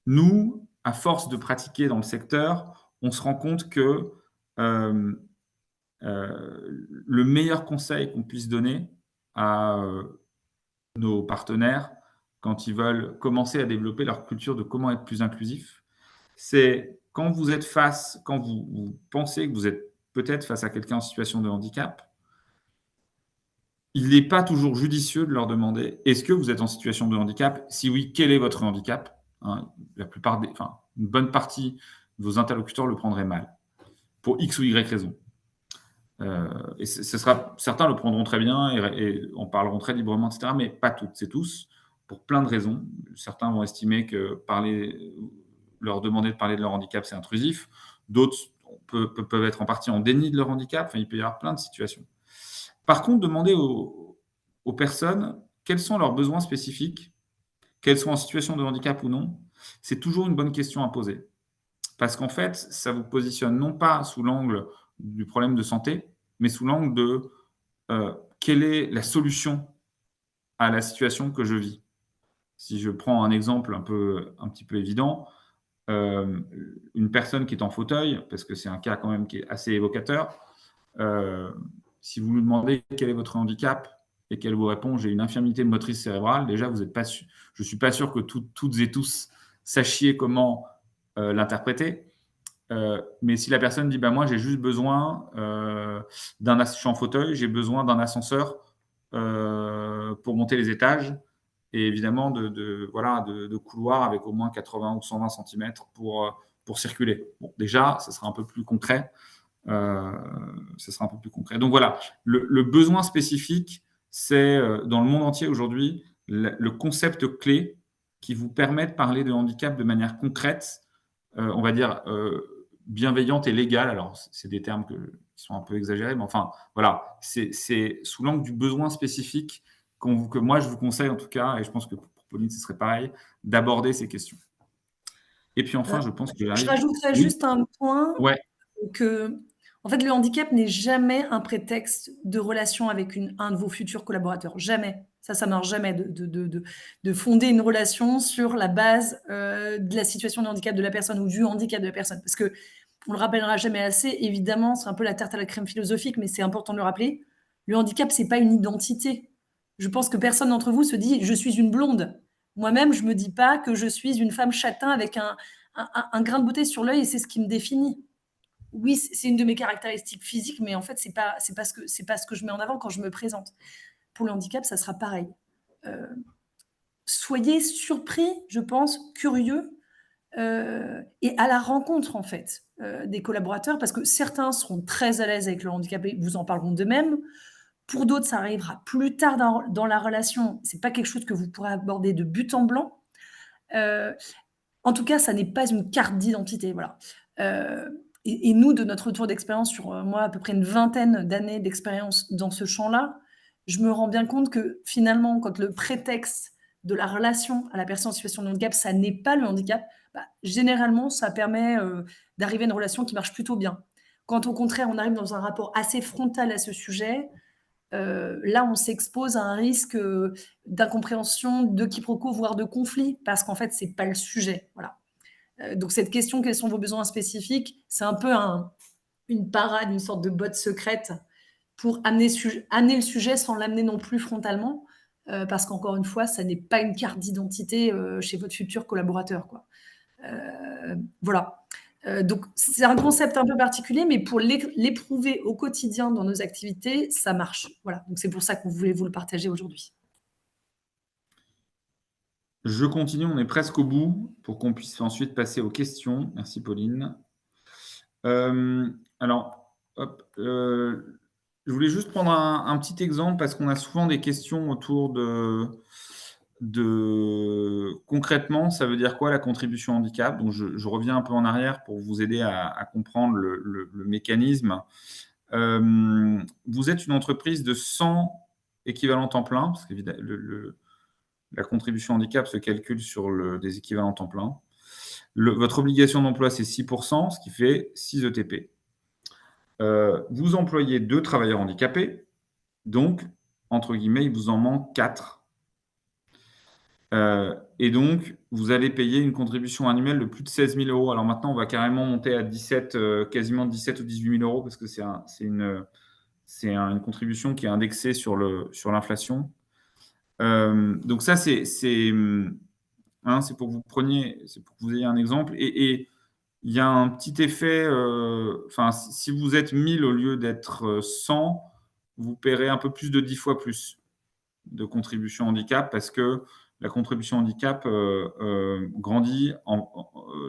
Nous, à force de pratiquer dans le secteur, on se rend compte que le meilleur conseil qu'on puisse donner à nos partenaires quand ils veulent commencer à développer leur culture de comment être plus inclusif, c'est quand vous pensez que vous êtes peut-être face à quelqu'un en situation de handicap, il n'est pas toujours judicieux de leur demander: est-ce que vous êtes en situation de handicap? Si oui, quel est votre handicap? Hein, une bonne partie de vos interlocuteurs le prendraient mal, pour X ou Y raison. Et certains le prendront très bien et en parleront très librement, etc., mais pas toutes et tous, pour plein de raisons. Certains vont estimer que leur demander de parler de leur handicap, c'est intrusif. D'autres peuvent être en partie en déni de leur handicap. Enfin, il peut y avoir plein de situations. Par contre, demander aux personnes quels sont leurs besoins spécifiques, qu'elles soient en situation de handicap ou non, C'est toujours une bonne question à poser. Parce qu'en fait, ça vous positionne non pas sous l'angle du problème de santé, mais sous l'angle de quelle est la solution à la situation que je vis. Si je prends un exemple un petit peu évident, une personne qui est en fauteuil, parce que c'est un cas quand même qui est assez évocateur, euh, si vous lui demandez quel est votre handicap et qu'elle vous répond j'ai une infirmité motrice cérébrale, déjà vous êtes pas sûr, je suis pas sûr que toutes et tous sachiez comment l'interpréter. Mais si la personne dit bah moi j'ai juste besoin je suis en fauteuil, j'ai besoin d'un ascenseur pour monter les étages et évidemment de couloirs avec au moins 80 ou 120 cm pour circuler. Bon, déjà, ça sera un peu plus concret. Ça sera un peu plus concret. Donc voilà, le besoin spécifique, c'est dans le monde entier aujourd'hui le concept clé qui vous permet de parler de handicap de manière concrète, on va dire bienveillante et légale. Alors, c'est des termes qui sont un peu exagérés, mais enfin, voilà, c'est sous l'angle du besoin spécifique que moi, je vous conseille en tout cas, et je pense que pour Pauline, ce serait pareil, d'aborder ces questions. Et puis enfin, je pense que Je j'arrive. rajouterais Oui, juste un point ouais, que, en fait, le handicap n'est jamais un prétexte de relation avec un de vos futurs collaborateurs. Jamais. Ça marche jamais de fonder une relation sur la base de la situation de handicap de la personne ou du handicap de la personne. Parce que on le rappellera jamais assez, évidemment, c'est un peu la tarte à la crème philosophique, mais c'est important de le rappeler. Le handicap, c'est pas une identité. Je pense que personne d'entre vous se dit je suis une blonde. Moi-même, je me dis pas que je suis une femme châtain avec un grain de beauté sur l'œil et c'est ce qui me définit. Oui, c'est une de mes caractéristiques physiques, mais en fait, c'est pas ce que je mets en avant quand je me présente. Pour le handicap, ça sera pareil. Euh, Soyez surpris, je pense, curieux et à la rencontre en fait des collaborateurs, parce que certains seront très à l'aise avec le handicapé, vous en parleront d'eux-mêmes. Pour d'autres, ça arrivera plus tard dans la relation. C'est pas quelque chose que vous pourrez aborder de but en blanc. Euh, En tout cas, ça n'est pas une carte d'identité, voilà. Et nous, de notre retour d'expérience sur, moi, à peu près une vingtaine d'années d'expérience dans ce champ-là, je me rends bien compte que finalement, quand le prétexte de la relation à la personne en situation de handicap, ça n'est pas le handicap, bah, généralement, ça permet d'arriver à une relation qui marche plutôt bien. Quand au contraire, on arrive dans un rapport assez frontal à ce sujet, là, on s'expose à un risque d'incompréhension, de quiproquo, voire de conflit, parce qu'en fait, c'est pas le sujet. Voilà. Donc cette question, quels sont vos besoins spécifiques, c'est un peu une parade, une sorte de botte secrète pour amener le sujet sans l'amener non plus frontalement, parce qu'encore une fois, ça n'est pas une carte d'identité chez votre futur collaborateur, quoi. Voilà. Donc c'est un concept un peu particulier, mais pour l'éprouver au quotidien dans nos activités, ça marche. Voilà. Donc c'est pour ça qu'on voulait vous le partager aujourd'hui. je continue, on est presque au bout pour qu'on puisse ensuite passer aux questions. Merci Pauline. Alors, hop, je voulais juste prendre un petit exemple parce qu'on a souvent des questions autour de concrètement, ça veut dire quoi la contribution handicap? Donc, je reviens un peu en arrière pour vous aider à comprendre le mécanisme. Vous êtes une entreprise de 100 équivalents temps plein, parce que la contribution handicap se calcule sur des équivalents temps plein. Votre obligation d'emploi, c'est 6%, ce qui fait 6 ETP. Vous employez 2 travailleurs handicapés, donc, entre guillemets, il vous en manque 4. Et donc, vous allez payer une contribution annuelle de plus de 16 000 euros. Alors maintenant, on va carrément monter à 17, quasiment 17 ou 18 000 euros parce que c'est une contribution qui est indexée sur l'inflation. Donc ça, c'est pour que vous ayez un exemple. Et il y a un petit effet, si vous êtes 1000 au lieu d'être 100, vous paierez un peu plus de 10 fois plus de contribution handicap parce que la contribution handicap grandit,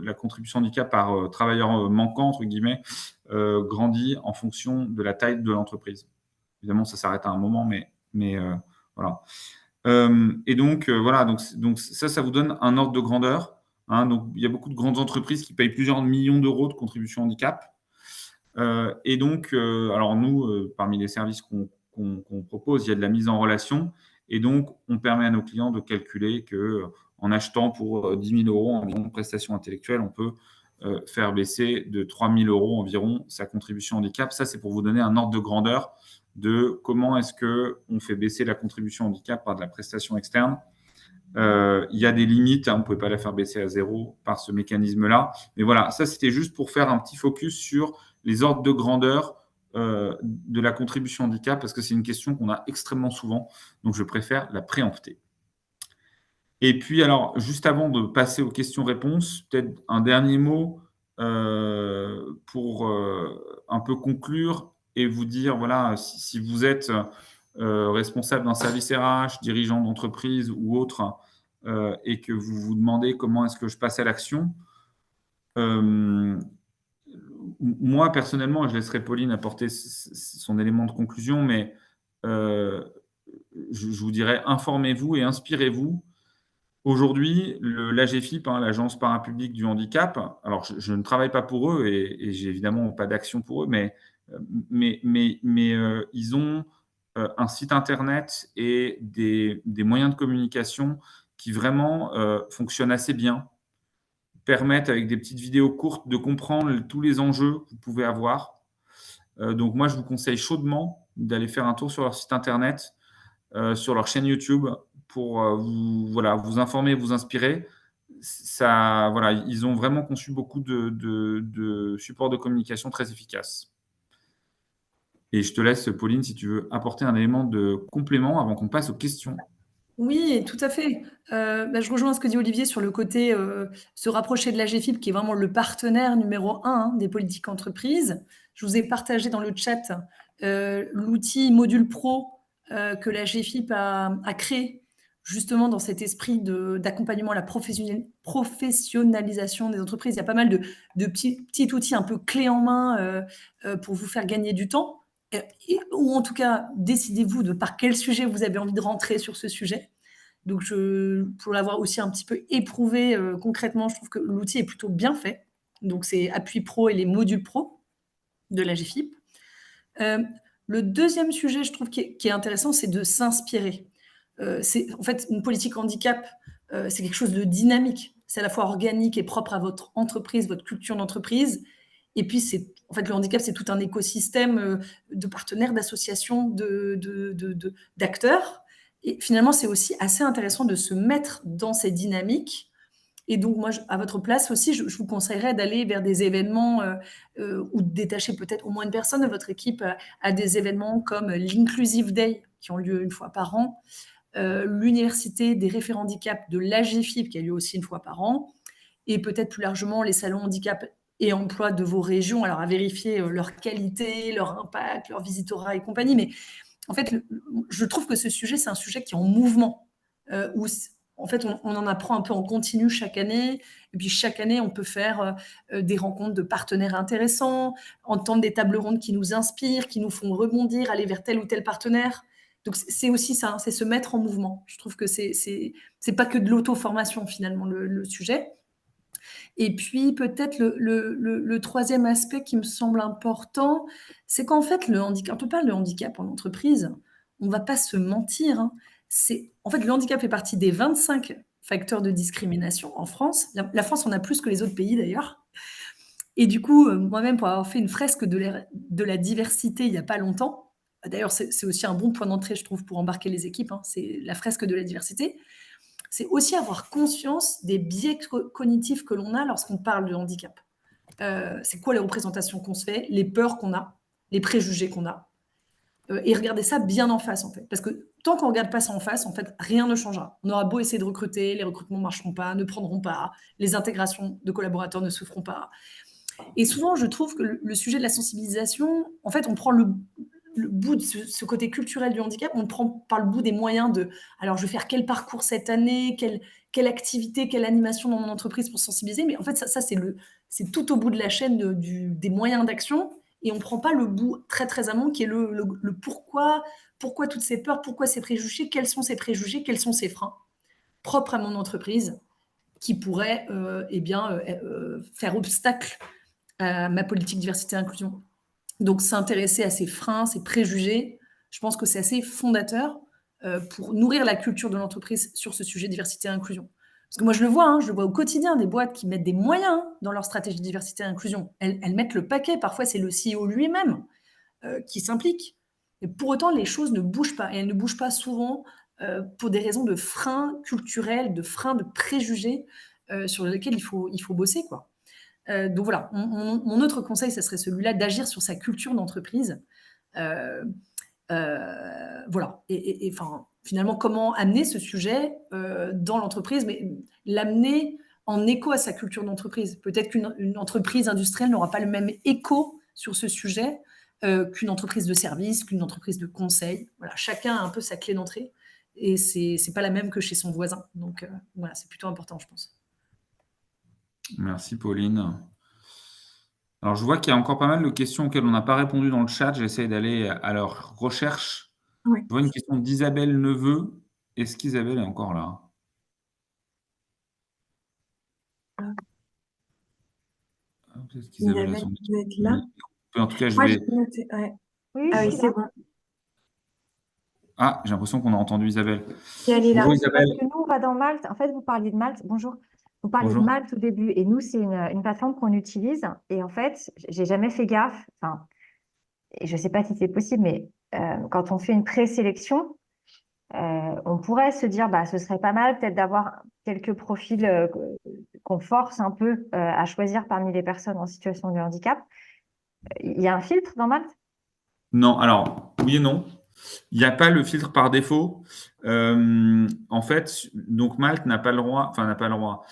la contribution handicap par travailleur manquant, entre guillemets, grandit en fonction de la taille de l'entreprise. Évidemment, ça s'arrête à un moment, mais voilà. Et donc, voilà, donc ça vous donne un ordre de grandeur. Hein, donc, il y a beaucoup de grandes entreprises qui payent plusieurs millions d'euros de contribution handicap. Et donc, alors nous, parmi les services qu'on propose, il y a de la mise en relation. Et donc, on permet à nos clients de calculer que en achetant pour 10 000 € environ de prestations intellectuelles, on peut faire baisser de 3 000 € environ sa contribution handicap. Ça, c'est pour vous donner un ordre de grandeur de comment est-ce qu'on fait baisser la contribution handicap par de la prestation externe. Il y a des limites, hein, on ne pouvait pas la faire baisser à 0 par ce mécanisme-là. Mais voilà, ça, c'était juste pour faire un petit focus sur les ordres de grandeur de la contribution handicap, parce que c'est une question qu'on a extrêmement souvent, donc je préfère la préempter. Et puis, alors, juste avant de passer aux questions-réponses, peut-être un dernier mot pour un peu conclure et vous dire, voilà, si vous êtes responsable d'un service RH, dirigeant d'entreprise ou autre, et que vous vous demandez comment est-ce que je passe à l'action, moi, personnellement, je laisserai Pauline apporter son élément de conclusion, mais je vous dirais, informez-vous et inspirez-vous. Aujourd'hui, l'AGFIP, hein, l'Agence parapublique du handicap, alors je ne travaille pas pour eux et j'ai évidemment pas d'action pour eux, mais ils ont un site internet et des moyens de communication qui vraiment fonctionnent assez bien, permettent avec des petites vidéos courtes de comprendre tous les enjeux que vous pouvez avoir. Donc moi, je vous conseille chaudement d'aller faire un tour sur leur site internet, sur leur chaîne YouTube pour vous informer, vous inspirer. Ça, voilà, ils ont vraiment conçu beaucoup de supports de communication très efficaces. Et je te laisse, Pauline, si tu veux apporter un élément de complément avant qu'on passe aux questions. Oui, tout à fait. Je rejoins ce que dit Olivier sur le côté, se rapprocher de l'AGFIP qui est vraiment le partenaire numéro 1 hein, des politiques entreprises. Je vous ai partagé dans le chat, l'outil Module Pro, que l'AGFIP a créé justement dans cet esprit d'accompagnement à la professionnalisation des entreprises. Il y a pas mal de petits outils un peu clés en main, pour vous faire gagner du temps. Ou en tout cas, décidez-vous de par quel sujet vous avez envie de rentrer sur ce sujet. Donc, pour l'avoir aussi un petit peu éprouvé concrètement, je trouve que l'outil est plutôt bien fait. Donc, c'est Appui Pro et les modules Pro de l'AGFIP. Le deuxième sujet, je trouve, qui est intéressant, c'est de s'inspirer. En fait, une politique handicap, c'est quelque chose de dynamique. C'est à la fois organique et propre à votre entreprise, votre culture d'entreprise. Et puis, en fait, le handicap, c'est tout un écosystème de partenaires, d'associations, d'acteurs. Et finalement, c'est aussi assez intéressant de se mettre dans ces dynamiques. Et donc, moi, à votre place aussi, je vous conseillerais d'aller vers des événements ou de détacher peut-être au moins une personne de votre équipe à des événements comme l'Inclusive Day, qui ont lieu une fois par an, l'Université des référents handicap de l'AGFIP, qui a lieu aussi une fois par an, et peut-être plus largement les salons handicap et emploi de vos régions, alors à vérifier leur qualité, leur impact, leur visitorat et compagnie. Mais en fait, je trouve que ce sujet, c'est un sujet qui est en mouvement, où en fait, on en apprend un peu en continu chaque année. Et puis chaque année, on peut faire des rencontres de partenaires intéressants, entendre des tables rondes qui nous inspirent, qui nous font rebondir, aller vers tel ou tel partenaire. Donc c'est aussi ça, hein, c'est se mettre en mouvement. Je trouve que c'est pas que de l'auto-formation finalement le sujet. Et puis peut-être le troisième aspect qui me semble important, c'est qu'en fait, quand on parle de handicap en entreprise, on ne va pas se mentir. Hein. En fait, le handicap fait partie des 25 facteurs de discrimination en France. La France en a plus que les autres pays d'ailleurs. Et du coup, moi-même, pour avoir fait une fresque de la diversité il n'y a pas longtemps, d'ailleurs, c'est aussi un bon point d'entrée, je trouve, pour embarquer les équipes, hein, c'est la fresque de la diversité. C'est aussi avoir conscience des biais cognitifs que l'on a lorsqu'on parle de handicap. C'est quoi les représentations qu'on se fait, les peurs qu'on a, les préjugés qu'on a, et regarder ça bien en face, en fait. Parce que tant qu'on ne regarde pas ça en face, en fait, rien ne changera. On aura beau essayer de recruter, les recrutements ne marcheront pas, ne prendront pas, les intégrations de collaborateurs ne se feront pas. Et souvent, je trouve que le sujet de la sensibilisation, en fait, on prend le bout de ce côté culturel du handicap, on le prend par le bout des moyens de alors je vais faire quel parcours cette année, quelle activité, quelle animation dans mon entreprise pour sensibiliser. Mais en fait, ça c'est tout au bout de la chaîne des moyens d'action. Et on ne prend pas le bout très très amont qui est le pourquoi toutes ces peurs, pourquoi ces préjugés, quels sont ces préjugés, quels sont ces freins propres à mon entreprise qui pourraient faire obstacle à ma politique diversité et inclusion. Donc, s'intéresser à ces freins, ces préjugés, je pense que c'est assez fondateur pour nourrir la culture de l'entreprise sur ce sujet diversité et inclusion. Parce que moi, je le vois au quotidien, des boîtes qui mettent des moyens dans leur stratégie de diversité et inclusion. Elles mettent le paquet. Parfois, c'est le CEO lui-même qui s'implique. Et pour autant, les choses ne bougent pas. Et elles ne bougent pas souvent pour des raisons de freins culturels, de freins de préjugés sur lesquels il faut bosser, quoi. Donc voilà, mon autre conseil, ça serait celui-là, d'agir sur sa culture d'entreprise. Voilà. Et enfin, finalement, comment amener ce sujet dans l'entreprise, mais l'amener en écho à sa culture d'entreprise. Peut-être qu'une entreprise industrielle n'aura pas le même écho sur ce sujet qu'une entreprise de service, qu'une entreprise de conseil. Voilà, chacun a un peu sa clé d'entrée et c'est pas la même que chez son voisin. Donc voilà, c'est plutôt important, je pense. Merci, Pauline. Alors, je vois qu'il y a encore pas mal de questions auxquelles on n'a pas répondu dans le chat. J'essaie d'aller à leur recherche. Oui. Je vois une question d'Isabelle Neveu. Est-ce qu'Isabelle est encore là? Peut-être qu'Isabelle a Isabelle, son vous êtes là? En tout cas, je Moi, vais. j'ai noté. Ouais. Oui, Ah je oui, suis c'est là. bon. Ah, j'ai l'impression qu'on a entendu Isabelle. Et elle est là. Bonjour Parce Isabelle. que nous, on va dans Malte. En fait, vous parliez de Malte. Bonjour. Vous parliez de Bonjour. Malte au début. Et nous, c'est une plateforme qu'on utilise. Et en fait, j'ai jamais fait gaffe. Enfin, et je ne sais pas si c'est possible, mais quand on fait une présélection, on pourrait se dire, bah, ce serait pas mal peut-être d'avoir quelques profils qu'on force un peu à choisir parmi les personnes en situation de handicap. Il y a un filtre dans Malte? Non, alors, oui et non. Il n'y a pas le filtre par défaut. En fait, donc Malte n'a pas le droit, enfin n'a pas le droit.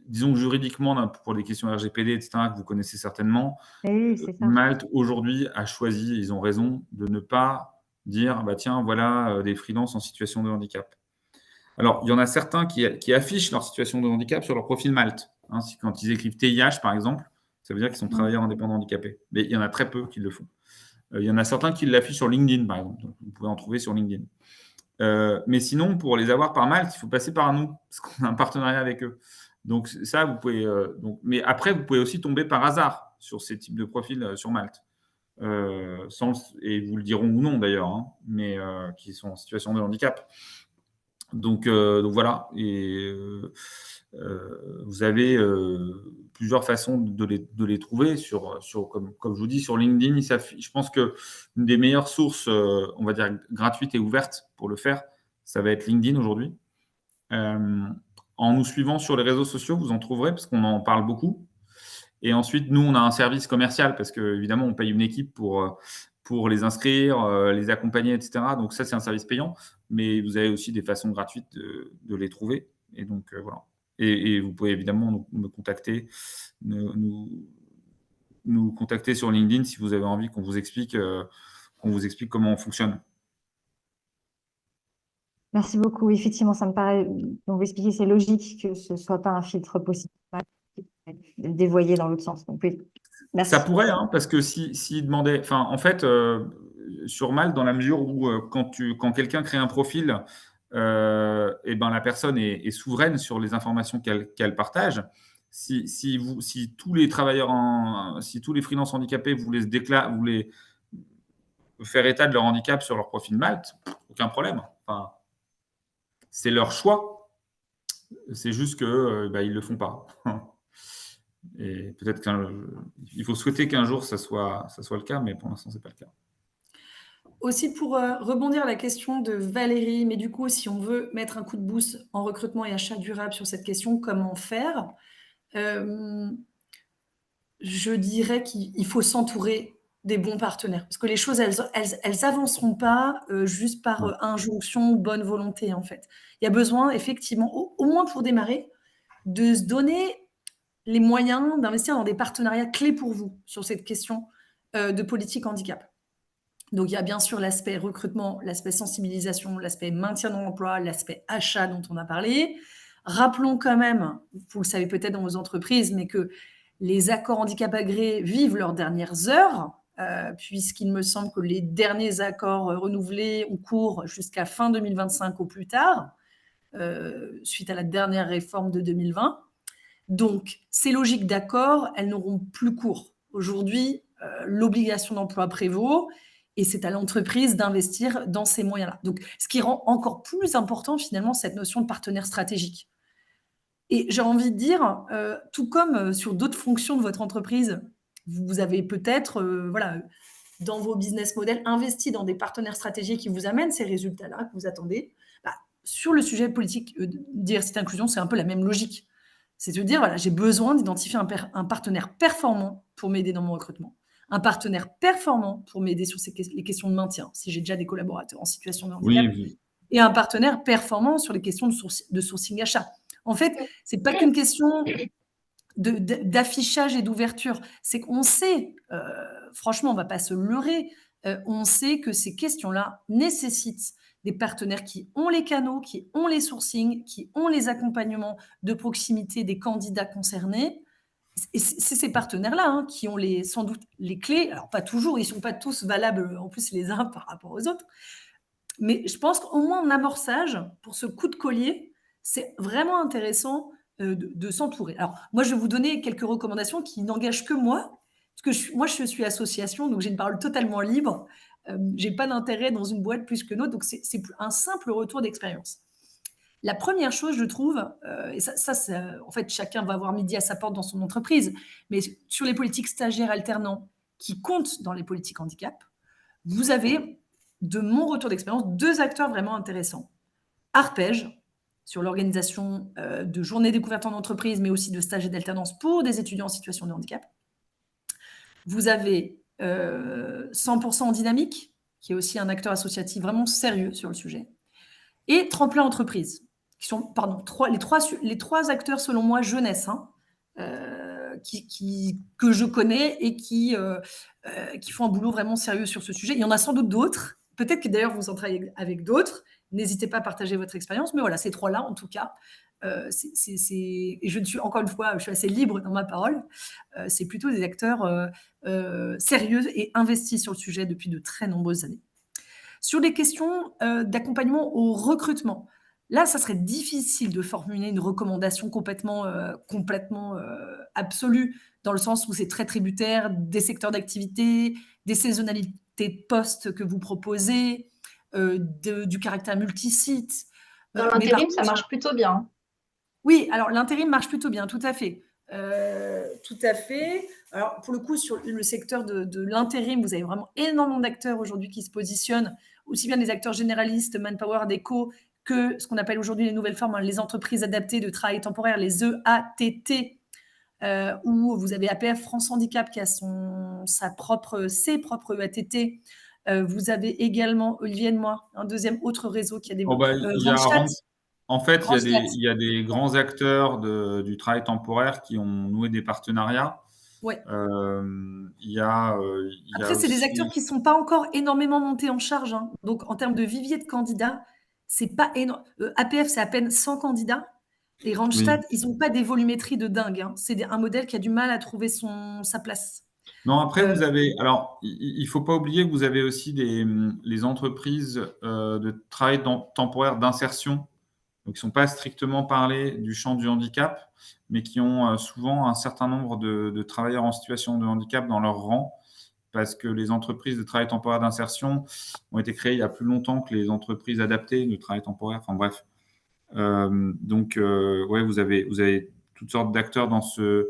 Disons que juridiquement, pour les questions RGPD, etc., que vous connaissez certainement, Eh oui, c'est ça. Malte aujourd'hui a choisi, ils ont raison, de ne pas dire, bah tiens, voilà des freelances en situation de handicap. Alors, il y en a certains qui affichent leur situation de handicap sur leur profil Malte. Hein, quand ils écrivent TIH, par exemple, ça veut dire qu'ils sont travailleurs indépendants handicapés. Mais il y en a très peu qui le font. Il y en a certains qui l'affichent sur LinkedIn, par exemple. Donc, vous pouvez en trouver sur LinkedIn. Mais sinon, pour les avoir par Malte, il faut passer par nous, parce qu'on a un partenariat avec eux. Donc ça, vous pouvez. Mais après, vous pouvez aussi tomber par hasard sur ces types de profils sur Malte. Et vous le diront ou non d'ailleurs, hein, mais qui sont en situation de handicap. Donc voilà. Et vous avez plusieurs façons de les trouver comme je vous dis, sur LinkedIn. Je pense que une des meilleures sources, on va dire gratuites et ouvertes pour le faire, ça va être LinkedIn aujourd'hui. En nous suivant sur les réseaux sociaux, vous en trouverez parce qu'on en parle beaucoup. Et ensuite, nous, on a un service commercial parce que évidemment, on paye une équipe pour les inscrire, les accompagner, etc. Donc ça, c'est un service payant. Mais vous avez aussi des façons gratuites de les trouver. Et donc, voilà. Et vous pouvez évidemment me contacter, nous contacter sur LinkedIn si vous avez envie qu'on vous explique comment on fonctionne. Merci beaucoup. Effectivement, ça me paraît, donc vous expliquez, c'est logique que ce ne soit pas un filtre possible, dévoyé dans l'autre sens. Donc, oui. Merci. Ça pourrait, hein, parce que s'il demandait, enfin, en fait, sur Malte, dans la mesure où quand quelqu'un crée un profil, et ben la personne est souveraine sur les informations qu'elle partage. Si tous les travailleurs, si tous les freelances handicapés voulaient faire état de leur handicap sur leur profil Malte, aucun problème. Enfin, c'est leur choix. C'est juste que ils le font pas. Et peut-être qu'il faut souhaiter qu'un jour ça soit le cas, mais pour l'instant c'est pas le cas. Aussi pour rebondir à la question de Valérie, mais du coup, si on veut mettre un coup de boost en recrutement et achat durable sur cette question, comment faire? Je dirais qu'il faut s'entourer des bons partenaires. Parce que les choses, elles avanceront pas juste par injonction ou bonne volonté, en fait. Il y a besoin, effectivement, au moins pour démarrer, de se donner les moyens d'investir dans des partenariats clés pour vous sur cette question de politique handicap. Donc, il y a bien sûr l'aspect recrutement, l'aspect sensibilisation, l'aspect maintien dans l'emploi, l'aspect achat dont on a parlé. Rappelons quand même, vous le savez peut-être dans vos entreprises, mais que les accords handicap agréés vivent leurs dernières heures, puisqu'il me semble que les derniers accords renouvelés ont cours jusqu'à fin 2025 au plus tard, suite à la dernière réforme de 2020. Donc, ces logiques d'accord, elles n'auront plus cours. Aujourd'hui, l'obligation d'emploi prévaut et c'est à l'entreprise d'investir dans ces moyens-là. Donc, ce qui rend encore plus important finalement cette notion de partenaire stratégique. Et j'ai envie de dire, tout comme sur d'autres fonctions de votre entreprise, vous avez peut-être, voilà, dans vos business models, investi dans des partenaires stratégiques qui vous amènent ces résultats-là que vous attendez. Bah, sur le sujet politique, diversité inclusion, c'est un peu la même logique. C'est de dire, voilà, j'ai besoin d'identifier un partenaire performant pour m'aider dans mon recrutement, un partenaire performant pour m'aider sur les questions de maintien, si j'ai déjà des collaborateurs en situation de handicap, Oui, et un partenaire performant sur les questions de sourcing achat. En fait, c'est pas qu'une question d'affichage et d'ouverture. C'est qu'on sait, franchement, on va pas se leurrer, on sait que ces questions-là nécessitent des partenaires qui ont les canaux, qui ont les sourcings, qui ont les accompagnements de proximité des candidats concernés. Et c'est ces partenaires-là hein, qui ont sans doute les clés. Alors, pas toujours, ils ne sont pas tous valables en plus les uns par rapport aux autres. Mais je pense qu'au moins en amorçage, pour ce coup de collier, c'est vraiment intéressant de s'entourer. Alors, moi, je vais vous donner quelques recommandations qui n'engagent que moi, parce que moi, je suis association, donc j'ai une parole totalement libre. Je n'ai pas d'intérêt dans une boîte plus que l'autre, donc c'est un simple retour d'expérience. La première chose, je trouve, et en fait, chacun va avoir midi à sa porte dans son entreprise, mais sur les politiques stagiaires alternants qui comptent dans les politiques handicap, vous avez, de mon retour d'expérience, 2 acteurs vraiment intéressants. Arpège, sur l'organisation de journées découvertes en entreprise, mais aussi de stages et d'alternance pour des étudiants en situation de handicap. Vous avez 100% en dynamique, qui est aussi un acteur associatif vraiment sérieux sur le sujet. Et Tremplin Entreprise, qui sont, pardon, les trois acteurs, selon moi, jeunesse, hein, que je connais et qui font un boulot vraiment sérieux sur ce sujet. Il y en a sans doute d'autres. Peut-être que d'ailleurs, vous en travaillez avec d'autres. N'hésitez pas à partager votre expérience. Mais voilà, ces trois-là, en tout cas, et je ne suis, encore une fois, je suis assez libre dans ma parole. C'est plutôt des acteurs sérieux et investis sur le sujet depuis de très nombreuses années. Sur les questions d'accompagnement au recrutement, là, ça serait difficile de formuler une recommandation complètement absolue, dans le sens où c'est très tributaire des secteurs d'activité, des saisonnalités de postes que vous proposez, du caractère multisite. Dans l'intérim, ça marche plutôt bien. Oui, alors l'intérim marche plutôt bien, tout à fait. Tout à fait. Alors, pour le coup, sur le secteur de l'intérim, vous avez vraiment énormément d'acteurs aujourd'hui qui se positionnent, aussi bien des acteurs généralistes, Manpower, Déco, que ce qu'on appelle aujourd'hui les nouvelles formes, hein, les entreprises adaptées de travail temporaire, les EATT, où vous avez APF France Handicap qui a ses propres EATT. Vous avez également, Olivier et moi, un deuxième autre réseau qui a des... En fait, il y a des grands acteurs du travail temporaire qui ont noué des partenariats. Ouais. Après, c'est des acteurs qui ne sont pas encore énormément montés en charge. Hein. Donc, en termes de vivier de candidats, c'est pas énorme. APF, c'est à peine 100 candidats. Et Randstad, ils n'ont pas des volumétries de dingue. Hein. C'est un modèle qui a du mal à trouver sa place. Non, après, vous avez. Alors, il ne faut pas oublier que vous avez aussi les entreprises de travail temporaire d'insertion, donc qui ne sont pas strictement parlées du champ du handicap, mais qui ont souvent un certain nombre de travailleurs en situation de handicap dans leur rang, parce que les entreprises de travail temporaire d'insertion ont été créées il y a plus longtemps que les entreprises adaptées de travail temporaire. Enfin bref. Ouais, vous avez toutes sortes d'acteurs dans ce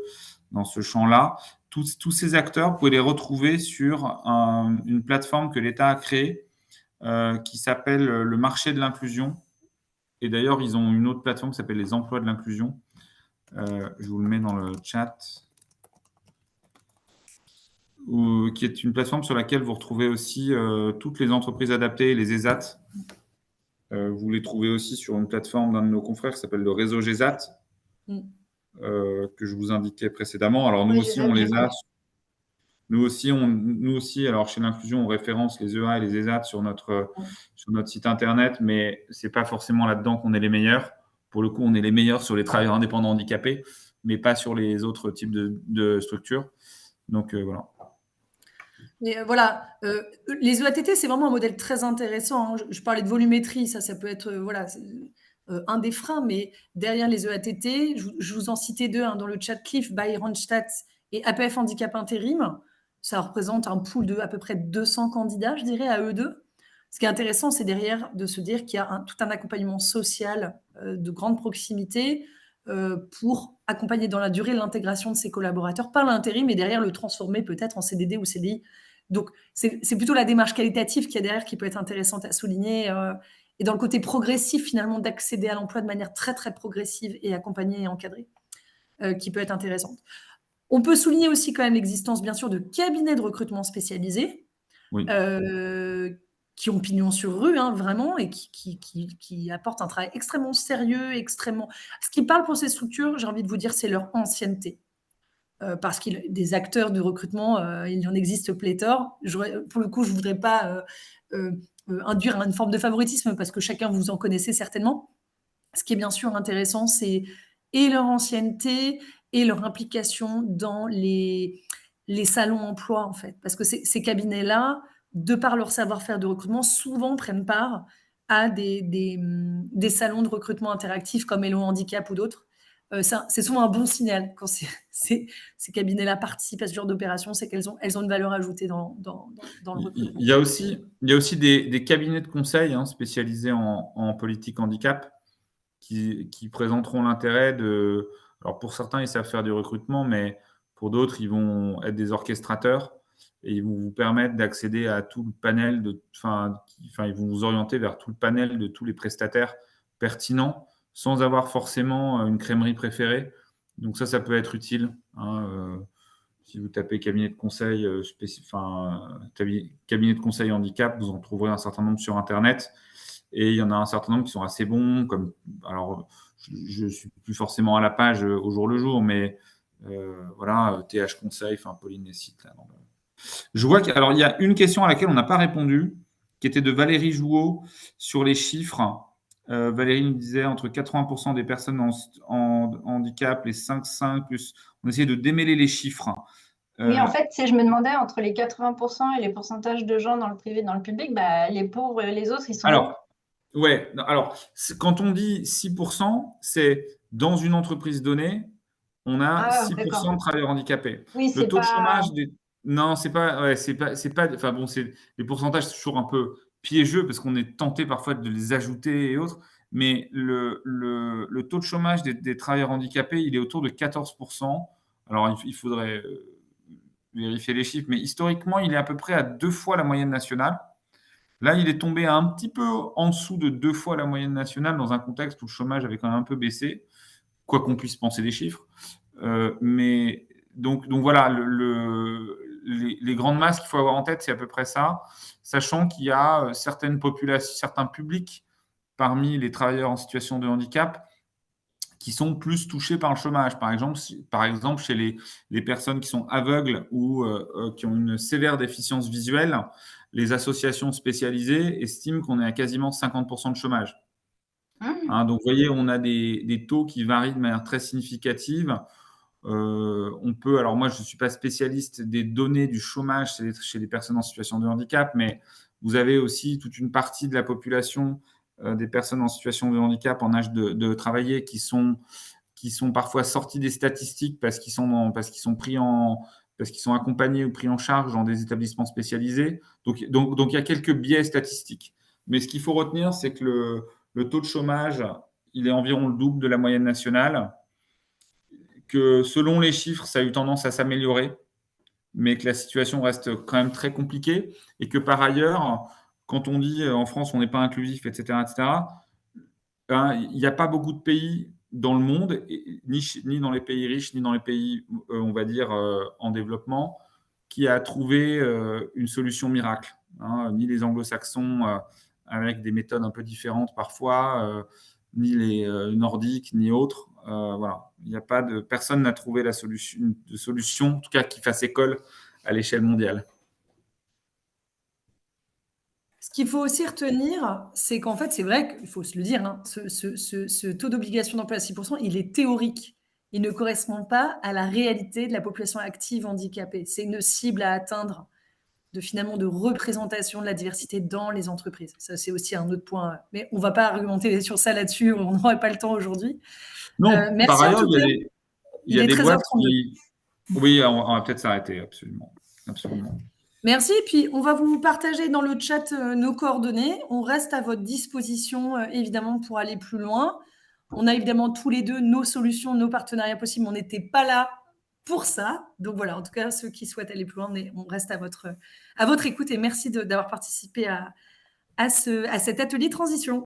champ-là. Tous ces acteurs, vous pouvez les retrouver sur une plateforme que l'État a créée qui s'appelle le marché de l'inclusion. Et d'ailleurs, ils ont une autre plateforme qui s'appelle les emplois de l'inclusion. Je vous le mets dans le chat. Qui est une plateforme sur laquelle vous retrouvez aussi toutes les entreprises adaptées, les ESAT. Vous les trouvez aussi sur une plateforme d'un de nos confrères qui s'appelle le réseau GESAT, que je vous indiquais précédemment. Alors, nous aussi, on les a. Nous aussi, alors chez l'Inclusion, on référence les EA et les ESAT sur notre site internet, mais ce n'est pas forcément là-dedans qu'on est les meilleurs. Pour le coup, on est les meilleurs sur les travailleurs indépendants handicapés, mais pas sur les autres types de structures. Donc, voilà. Mais voilà, les EATT, c'est vraiment un modèle très intéressant. Hein. Je parlais de volumétrie, ça peut être un des freins, mais derrière les EATT, je vous en citais deux hein, dans le chat, Cliff by Randstad et APF Handicap Intérim. Ça représente un pool de à peu près 200 candidats, je dirais, à eux deux. Ce qui est intéressant, c'est derrière de se dire qu'il y a tout un accompagnement social de grande proximité pour accompagner dans la durée l'intégration de ces collaborateurs par l'intérim et derrière le transformer peut-être en CDD ou CDI. Donc, c'est plutôt la démarche qualitative qu'il y a derrière qui peut être intéressante à souligner et dans le côté progressif, finalement, d'accéder à l'emploi de manière très, très progressive et accompagnée et encadrée, qui peut être intéressante. On peut souligner aussi quand même l'existence, bien sûr, de cabinets de recrutement spécialisés Oui. qui ont pignon sur rue, hein, vraiment, et qui apportent un travail extrêmement sérieux, extrêmement... Ce qui parle pour ces structures, j'ai envie de vous dire, c'est leur ancienneté. Parce que des acteurs de recrutement, il y en existe pléthore. Pour le coup, je ne voudrais pas induire une forme de favoritisme parce que chacun, vous en connaissez certainement. Ce qui est bien sûr intéressant, c'est et leur ancienneté et leur implication dans les salons emploi, en fait. Parce que ces cabinets-là, de par leur savoir-faire de recrutement, souvent prennent part à des salons de recrutement interactifs comme Hello Handicap ou d'autres. C'est souvent un bon signal quand ces cabinets-là participent à ce genre d'opération, c'est qu'elles ont une valeur ajoutée dans le recrutement. Il y a aussi des cabinets de conseil spécialisés en politique handicap qui présenteront l'intérêt de... Alors pour certains, ils savent faire du recrutement, mais pour d'autres, ils vont être des orchestrateurs et ils vont vous permettre d'accéder à tout le panel ils vont vous orienter vers tout le panel de tous les prestataires pertinents sans avoir forcément une crèmerie préférée. Donc ça peut être utile. Si vous tapez cabinet de conseil cabinet de conseil handicap, vous en trouverez un certain nombre sur Internet. Et il y en a un certain nombre qui sont assez bons. Alors, je ne suis plus forcément à la page au jour le jour, mais voilà, TH Conseil, Pauline les cite. Là, je vois qu'il y a une question à laquelle on n'a pas répondu, qui était de Valérie Jouot sur les chiffres. Valérie nous disait entre 80% des personnes en handicap, les 5,5 plus. On essayait de démêler les chiffres. Oui, en fait, si je me demandais entre les 80% et les pourcentages de gens dans le privé et dans le public, les pauvres et les autres, ils sont où? Quand on dit 6%, c'est dans une entreprise donnée, on a 6% de travailleurs handicapés. Oui, le taux de chômage Non, c'est pas. Enfin bon, les pourcentages, c'est toujours un peu piégeux parce qu'on est tenté parfois de les ajouter et autres. Mais le taux de chômage des travailleurs handicapés, il est autour de 14%. Alors, il faudrait vérifier les chiffres, mais historiquement, il est à peu près à 2 fois la moyenne nationale. Là, il est tombé un petit peu en dessous de 2 fois la moyenne nationale dans un contexte où le chômage avait quand même un peu baissé, quoi qu'on puisse penser des chiffres. Mais donc voilà, les grandes masses qu'il faut avoir en tête, c'est à peu près ça, sachant qu'il y a certaines populations, certains publics parmi les travailleurs en situation de handicap qui sont plus touchés par le chômage. Par exemple chez les personnes qui sont aveugles ou qui ont une sévère déficience visuelle, les associations spécialisées estiment qu'on est à quasiment 50% de chômage. Donc, vous voyez, on a des taux qui varient de manière très significative. Alors moi, je ne suis pas spécialiste des données du chômage chez les personnes en situation de handicap, mais vous avez aussi toute une partie de la population des personnes en situation de handicap en âge de travailler qui sont parfois sortis des statistiques parce qu'ils sont accompagnés ou pris en charge dans des établissements spécialisés. Donc il y a quelques biais statistiques. Mais ce qu'il faut retenir, c'est que le taux de chômage, il est environ le double de la moyenne nationale, que selon les chiffres, ça a eu tendance à s'améliorer, mais que la situation reste quand même très compliquée et que par ailleurs, quand on dit en France, on n'est pas inclusif, etc., il n'y a pas beaucoup de pays dans le monde, ni dans les pays riches, ni dans les pays, on va dire, en développement, qui a trouvé une solution miracle. Ni les anglo-saxons avec des méthodes un peu différentes parfois, ni les nordiques, ni autres. Voilà. Personne n'a trouvé de solution, en tout cas qui fasse école à l'échelle mondiale. Ce qu'il faut aussi retenir, c'est qu'en fait, c'est vrai qu'il faut se le dire, ce taux d'obligation d'emploi à 6%, il est théorique. Il ne correspond pas à la réalité de la population active handicapée. C'est une cible à atteindre de représentation de la diversité dans les entreprises. Ça, c'est aussi un autre point. Mais on ne va pas argumenter sur ça là-dessus, on n'aurait pas le temps aujourd'hui. Non, merci par ailleurs, en tout cas. il y a des boîtes 13h32. qui... Oui, on va peut-être s'arrêter, absolument. Absolument. Merci. Et puis, on va vous partager dans le chat nos coordonnées. On reste à votre disposition, évidemment, pour aller plus loin. On a évidemment tous les deux nos solutions, nos partenariats possibles. On n'était pas là pour ça. Donc voilà, en tout cas, ceux qui souhaitent aller plus loin, on reste à votre écoute. Et merci d'avoir participé à cet atelier transition.